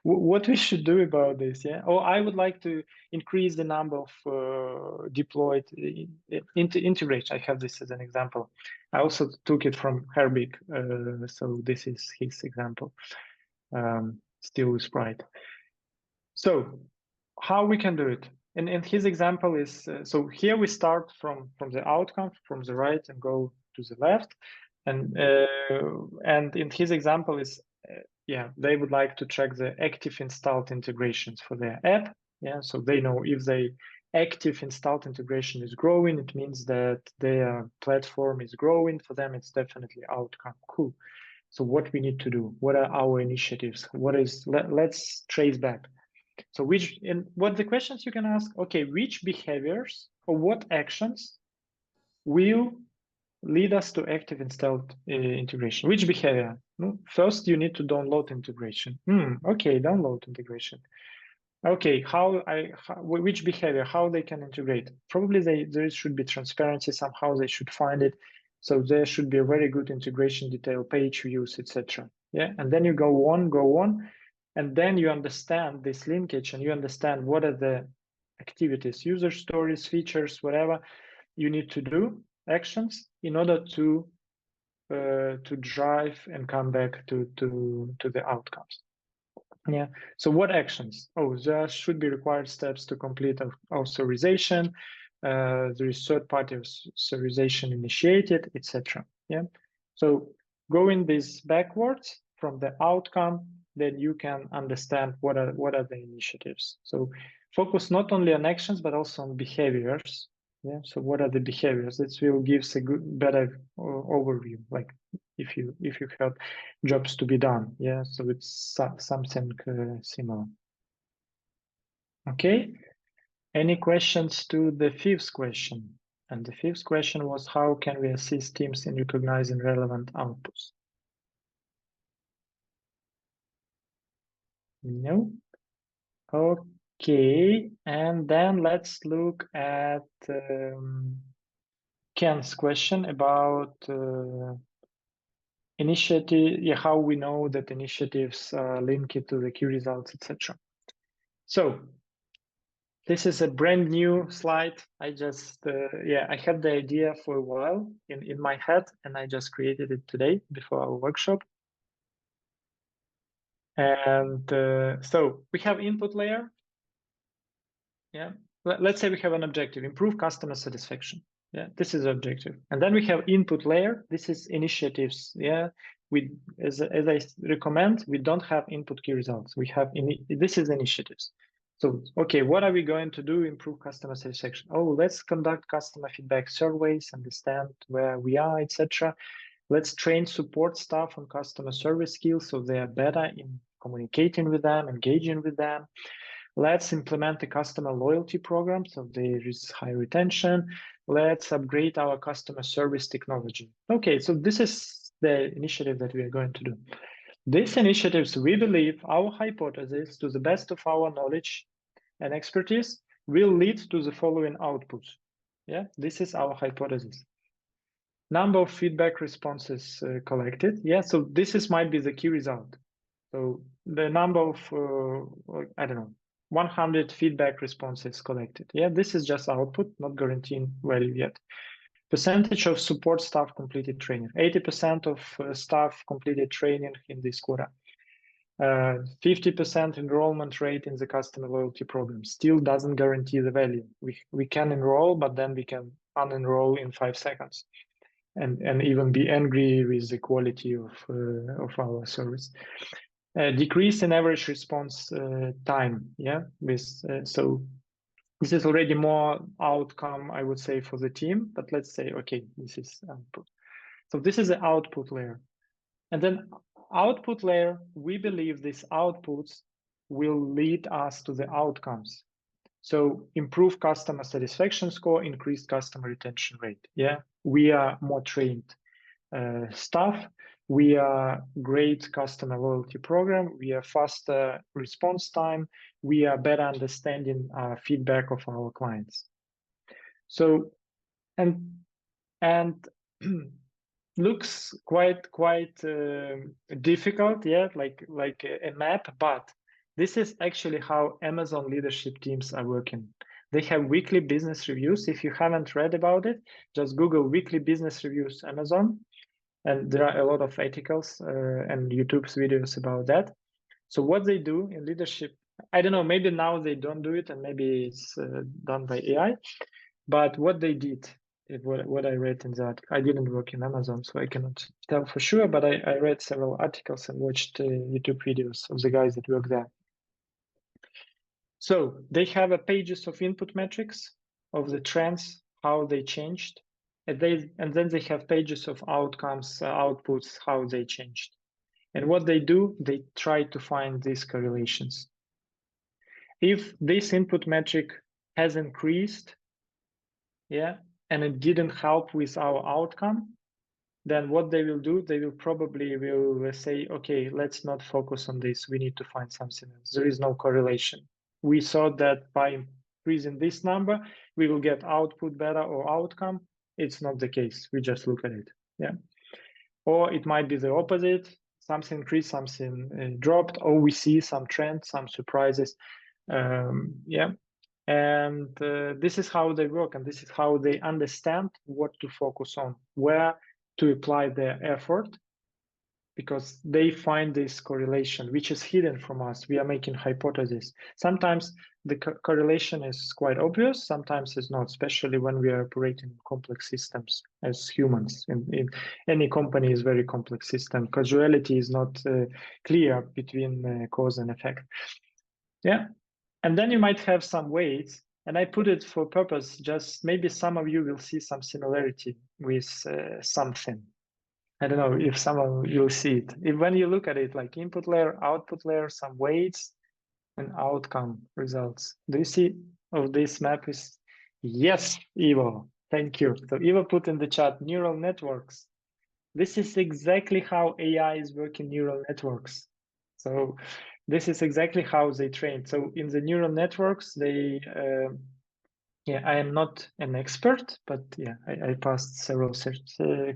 S1: what we should do about this, yeah? Or I would like to increase the number of deployed integration. I have this as an example. I also took it from Herbig, so this is his example, still with Sprite. So how we can do it? And his example is, so here we start from the outcome, from the right and go to the left. And in his example is, yeah, they would like to track the active installed integrations for their app. Yeah, so they know if the active installed integration is growing, it means that their platform is growing. For them, it's definitely outcome. Cool. So what we need to do? What are our initiatives? What is? Let's trace back. So what the questions you can ask? Okay, which behaviors or what actions will lead us to active installed integration? Which behavior? First, you need to download integration. Okay, download integration. Okay, which behavior? How they can integrate? Probably there should be transparency somehow. They should find it. So there should be a very good integration detail page use, etc. Yeah, and then you go on, and then you understand this linkage, and you understand what are the activities, user stories, features, whatever you need to do, actions, in order to drive and come back to the outcomes. Yeah. So what actions? Oh, there should be required steps to complete authorization. There is third-party authorization initiated, etc. Yeah. So going this backwards from the outcome, then you can understand what are the initiatives. So focus not only on actions but also on behaviors. Yeah. So what are the behaviors? This will give a better overview. Like if you have jobs to be done. Yeah. So it's something similar. Okay. Any questions to the fifth question? And the fifth question was, how can we assist teams in recognizing relevant outputs? No. Okay, and then let's look at Ken's question about initiative, how we know that initiatives are linked to the key results, etc. So this is a brand new slide. I just, I had the idea for a while in my head, and I just created it today before our workshop. And so we have input layer. Yeah, let's say we have an objective, improve customer satisfaction. Yeah, this is objective. And then we have input layer. This is initiatives. Yeah, we as I recommend, we don't have input key results. We have this is initiatives. So, okay, what are we going to do? Improve customer satisfaction. Oh, let's conduct customer feedback surveys, understand where we are, etc. Let's train support staff on customer service skills so they are better in communicating with them, engaging with them. Let's implement a customer loyalty program so there is high retention. Let's upgrade our customer service technology. Okay, so this is the initiative that we are going to do. These initiatives, we believe, our hypothesis, to the best of our knowledge and expertise, will lead to the following outputs. Yeah, this is our hypothesis. Number of feedback responses collected. Yeah, so this might be the key result. So the number of, I don't know, 100 feedback responses collected. Yeah, this is just output, not guaranteeing value yet. Percentage of support staff completed training. 80% of staff completed training in this quarter. 50% enrollment rate in the customer loyalty program. Still doesn't guarantee the value. We can enroll, but then we can unenroll in 5 seconds. And even be angry with the quality of our service. Decrease in average response time. Yeah, so this is already more outcome, I would say, for the team. But let's say, okay, this is output. So this is the output layer, and then output layer. We believe these outputs will lead us to the outcomes. So improve customer satisfaction score, increased customer retention rate. Yeah, we are more trained staff. We are great customer loyalty program. We are faster response time. We are better understanding feedback of our clients. So, and looks quite difficult, yeah, like a map, but this is actually how Amazon leadership teams are working. They have weekly business reviews. If you haven't read about it, just Google weekly business reviews Amazon. And there are a lot of articles and YouTube's videos about that. So what they do in leadership, I don't know, maybe now they don't do it and maybe it's done by AI. But what they did, what I read in the article, I didn't work in Amazon, so I cannot tell for sure, but I read several articles and watched YouTube videos of the guys that work there. So they have pages of input metrics of the trends, how they changed. And then they have pages of outcomes, outputs, how they changed. And what they do, they try to find these correlations. If this input metric has increased, yeah, and it didn't help with our outcome, then what they will do, they will probably say, okay, let's not focus on this. We need to find something else. There is no correlation. We thought that by increasing this number, we will get output better or outcome. It's not the case. We just look at it. Yeah. Or it might be the opposite. Something increased, something dropped, or we see some trends, some surprises. Yeah. And this is how they work, and this is how they understand what to focus on, where to apply their effort, because they find this correlation, which is hidden from us. We are making hypotheses. Sometimes the correlation is quite obvious, sometimes it's not, especially when we are operating complex systems as humans. In any company is very complex system. Causality is not clear between cause and effect. Yeah, and then you might have some weights, and I put it for purpose, just maybe some of you will see some similarity with something. I don't know if some of you will see it. When you look at it, like input layer, output layer, some weights, and outcome results. Do you see of this map is? Yes, Ivo, thank you. So Ivo put in the chat neural networks. This is exactly how AI is working neural networks. So this is exactly how they train. So in the neural networks, they, yeah, I am not an expert, but yeah, I passed several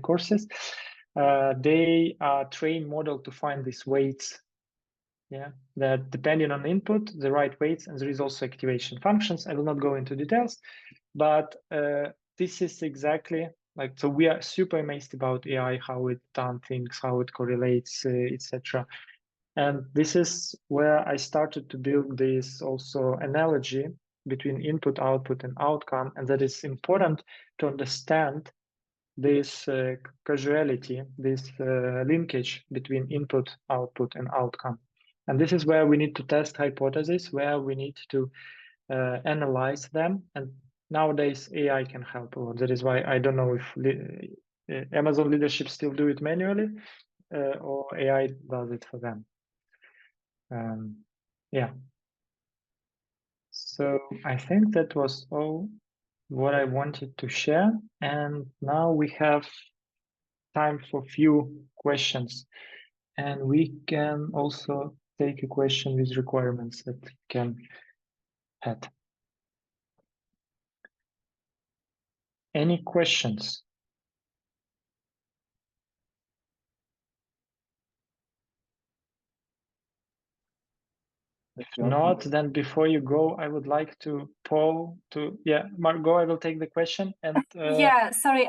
S1: courses. They train model to find these weights, yeah, that depending on input, the right weights, and there is also activation functions. I will not go into details, but this is exactly like, so we are super amazed about AI, how it done things, how it correlates, etc. And this is where I started to build this also analogy between input, output, and outcome, and that is important to understand this causality, this linkage between input, output, and outcome. And this is where we need to test hypotheses, where we need to analyze them. And nowadays, AI can help a lot. That is why I don't know if Amazon leadership still do it manually or AI does it for them. Yeah. So I think that was all what I wanted to share. And now we have time for few questions. And we can also take a question with requirements that can add. Any questions? If not, then before you go, I would like to poll to, yeah, Margot, I will take the question. And
S6: yeah, sorry,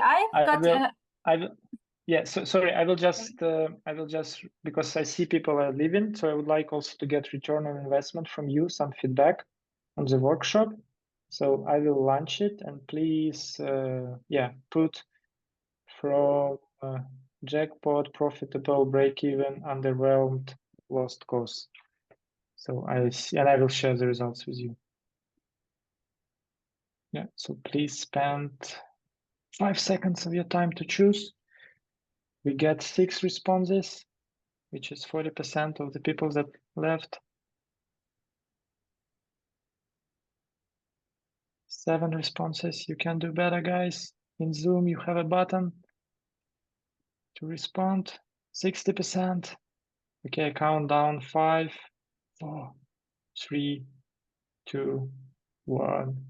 S1: yeah, so sorry, I will just because I see people are leaving, so I would like also to get return on investment from you, some feedback on the workshop. So I will launch it, and please, yeah, put from jackpot, profitable, break even, underwhelmed, lost cause. So I will share the results with you. Yeah, so please spend 5 seconds of your time to choose. We get 6 responses, which is 40% of the people that left. 7 responses. You can do better, guys. In Zoom, you have a button to respond. 60%. Okay, count down 5, 4, 3, 2, 1.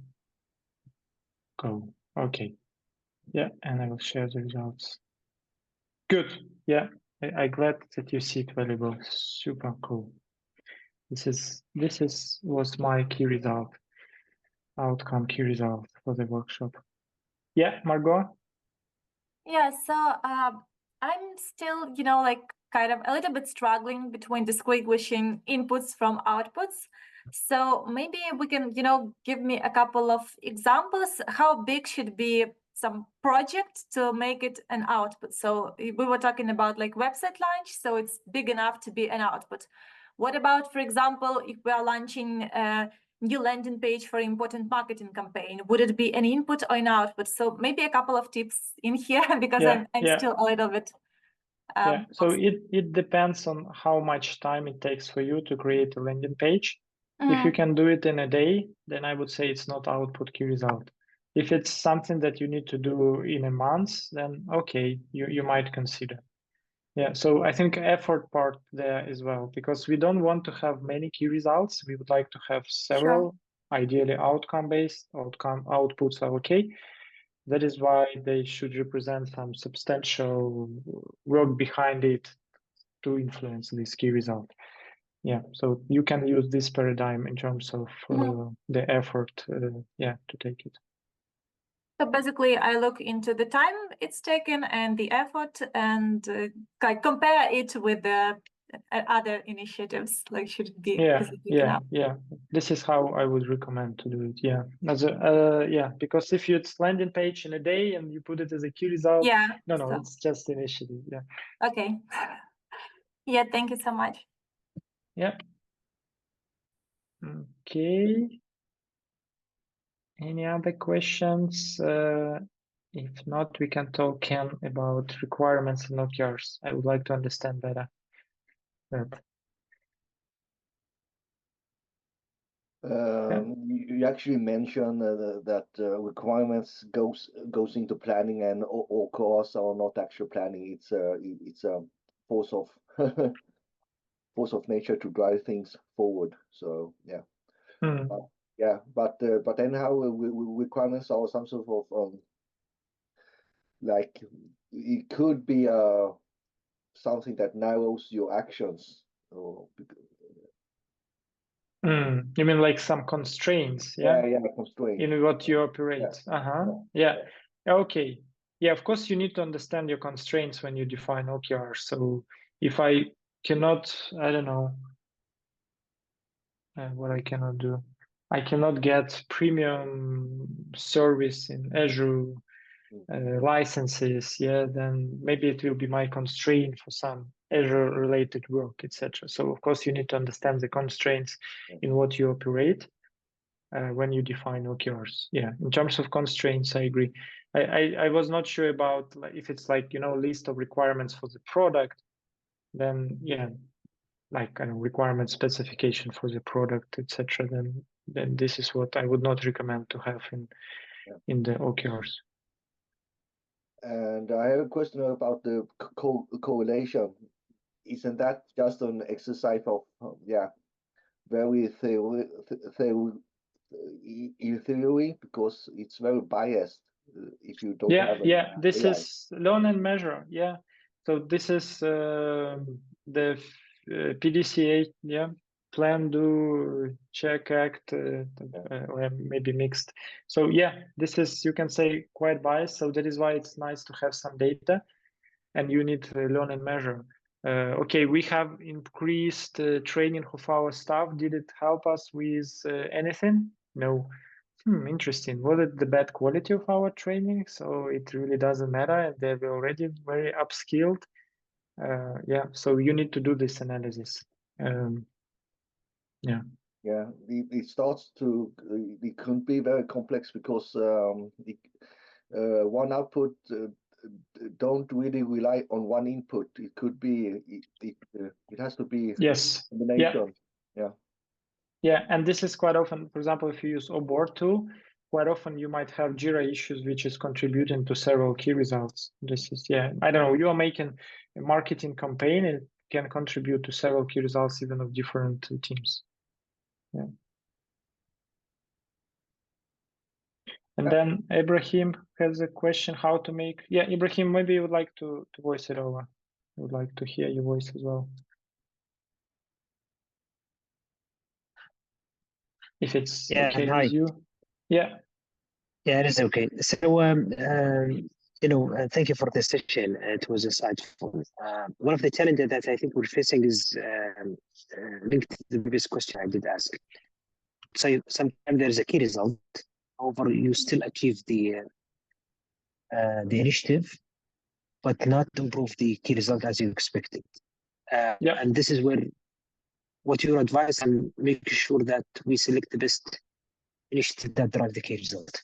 S1: Go. Okay. Yeah, and I will share the results. Good. Yeah, I'm glad that you see it valuable. Super cool. This was my key result, outcome key result for the workshop. Yeah, Margot.
S6: Yeah, so I'm still, like kind of a little bit struggling between distinguishing inputs from outputs. So maybe we can, give me a couple of examples. How big should be some project to make it an output? So we were talking about like website launch, so it's big enough to be an output. What about, for example, if we are launching a new landing page for important marketing campaign? Would it be an input or an output? So maybe a couple of tips in here because I'm still a little bit.
S1: Yeah, so it depends on how much time it takes for you to create a landing page. If you can do it in a day, then I would say it's not output key result. If it's something that you need to do in a month, then okay, you might consider. Yeah, so I think effort part there as well, because we don't want to have many key results. We would like to have several, ideally outcome-based. Outputs are okay. That is why they should represent some substantial work behind it to influence this key result. yeah, so you can use this paradigm in terms of the effort, yeah, to take it.
S6: So basically, I look into the time it's taken and the effort, and compare it with the other initiatives. Like, should it be specific enough?
S1: Yeah. This is how I would recommend to do it. Yeah, as a yeah, because if it's landing page in a day and you put it as a key result, no, so it's just initiative. Yeah.
S6: Okay. Yeah. Thank you so much.
S1: Yeah. Okay. Any other questions? If not, we can talk, Ken, about requirements and OKRs. I would like to understand better that.
S2: You actually mentioned that requirements goes into planning, and OKRs are not actual planning. It's a force of force of nature to drive things forward. So yeah. Yeah, but anyhow, requirements are some sort of like, it could be something that narrows your actions. Or
S1: you mean like some constraints? Yeah,
S2: constraints
S1: in what you operate. Yeah. Okay. Yeah, of course you need to understand your constraints when you define OKR. So if I cannot, I don't know what I cannot do. I cannot get premium service in Azure licenses, yeah, then maybe it will be my constraint for some Azure related work, etc. So of course you need to understand the constraints in what you operate when you define OKRs. Yeah, in terms of constraints, I agree. I was not sure about if it's like, you know, list of requirements for the product, then yeah, like requirement specification for the product, etc. Then this is what I would not recommend to have in the OKRs.
S2: And I have a question about the correlation. Isn't that just an exercise of very in theory, because it's very biased if you don't have
S1: this is learn and measure. Yeah, so this is the PDCA, plan, do, check, act, or maybe mixed. So yeah, this is, you can say, quite biased. So that is why it's nice to have some data, and you need to learn and measure. Okay, we have increased training of our staff. Did it help us with anything? No. Interesting. Was it the bad quality of our training? So it really doesn't matter, and they were already very upskilled. Yeah, so you need to do this analysis. Yeah.
S2: Yeah, it starts to, it can be very complex because one output don't really rely on one input. It could be, it has to be a combination.
S1: Yeah, and this is quite often, for example, if you use Oboard tool, quite often you might have Jira issues, which is contributing to several key results. This is, I don't know, you are making a marketing campaign, it can contribute to several key results, even of different teams. Yeah. And then Ibrahim has a question, how to make, Ibrahim, maybe you would like to voice it over. I would like to hear your voice as well. If it's okay with you. Yeah,
S10: it is okay. So, you know, thank you for this session. It was insightful. One of the challenges that I think we're facing is linked to the previous question I did ask. So sometimes there is a key result, however, you still achieve the initiative, but not improve the key result as you expected. And this is where what your advice and make sure that we select the best initiative that drive the key result.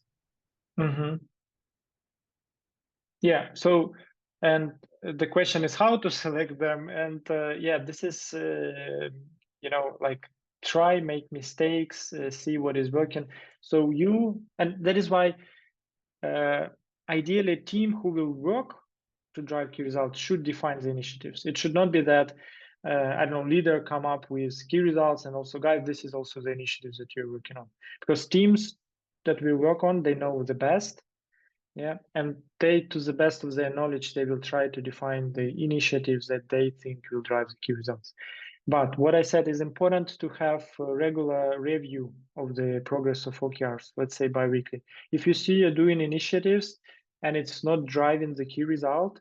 S1: Yeah, so, and the question is how to select them. And this is, you know, like try, make mistakes, see what is working. So and that is why ideally a team who will work to drive key results should define the initiatives. It should not be that, I don't know, leader come up with key results and also, guys, this is also the initiatives that you're working on. Because teams that we work on, they know the best. Yeah, and they, to the best of their knowledge, they will try to define the initiatives that they think will drive the key results. But what I said is important to have a regular review of the progress of OKRs, let's say bi-weekly. If you see you're doing initiatives and it's not driving the key result,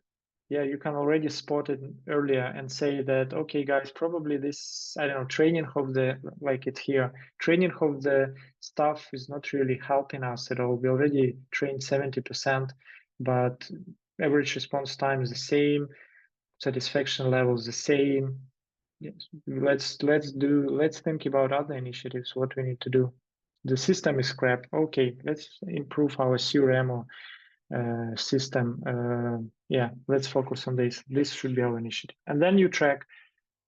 S1: yeah, you can already spot it earlier and say that, okay, guys, probably this, I don't know, training of the, like it here, training of the staff is not really helping us at all. We already trained 70%, but average response time is the same, satisfaction level is the same. Yes, let's think about other initiatives, what we need to do. The system is crap. Okay, let's improve our CRM or system. Yeah, let's focus on this. This should be our initiative. And then you track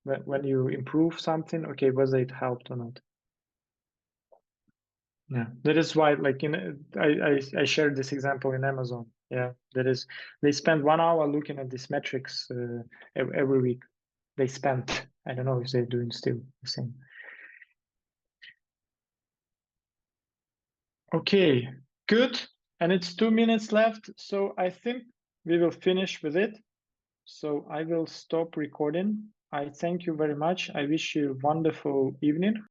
S1: when you improve something, okay, whether it helped or not. Yeah, that is why, like, I shared this example in Amazon. Yeah, that is, they spend 1 hour looking at these metrics every week. They spent, I don't know if they're doing still the same. Okay, good. And it's 2 minutes left. So I think we will finish with it. So I will stop recording. I thank you very much. I wish you a wonderful evening.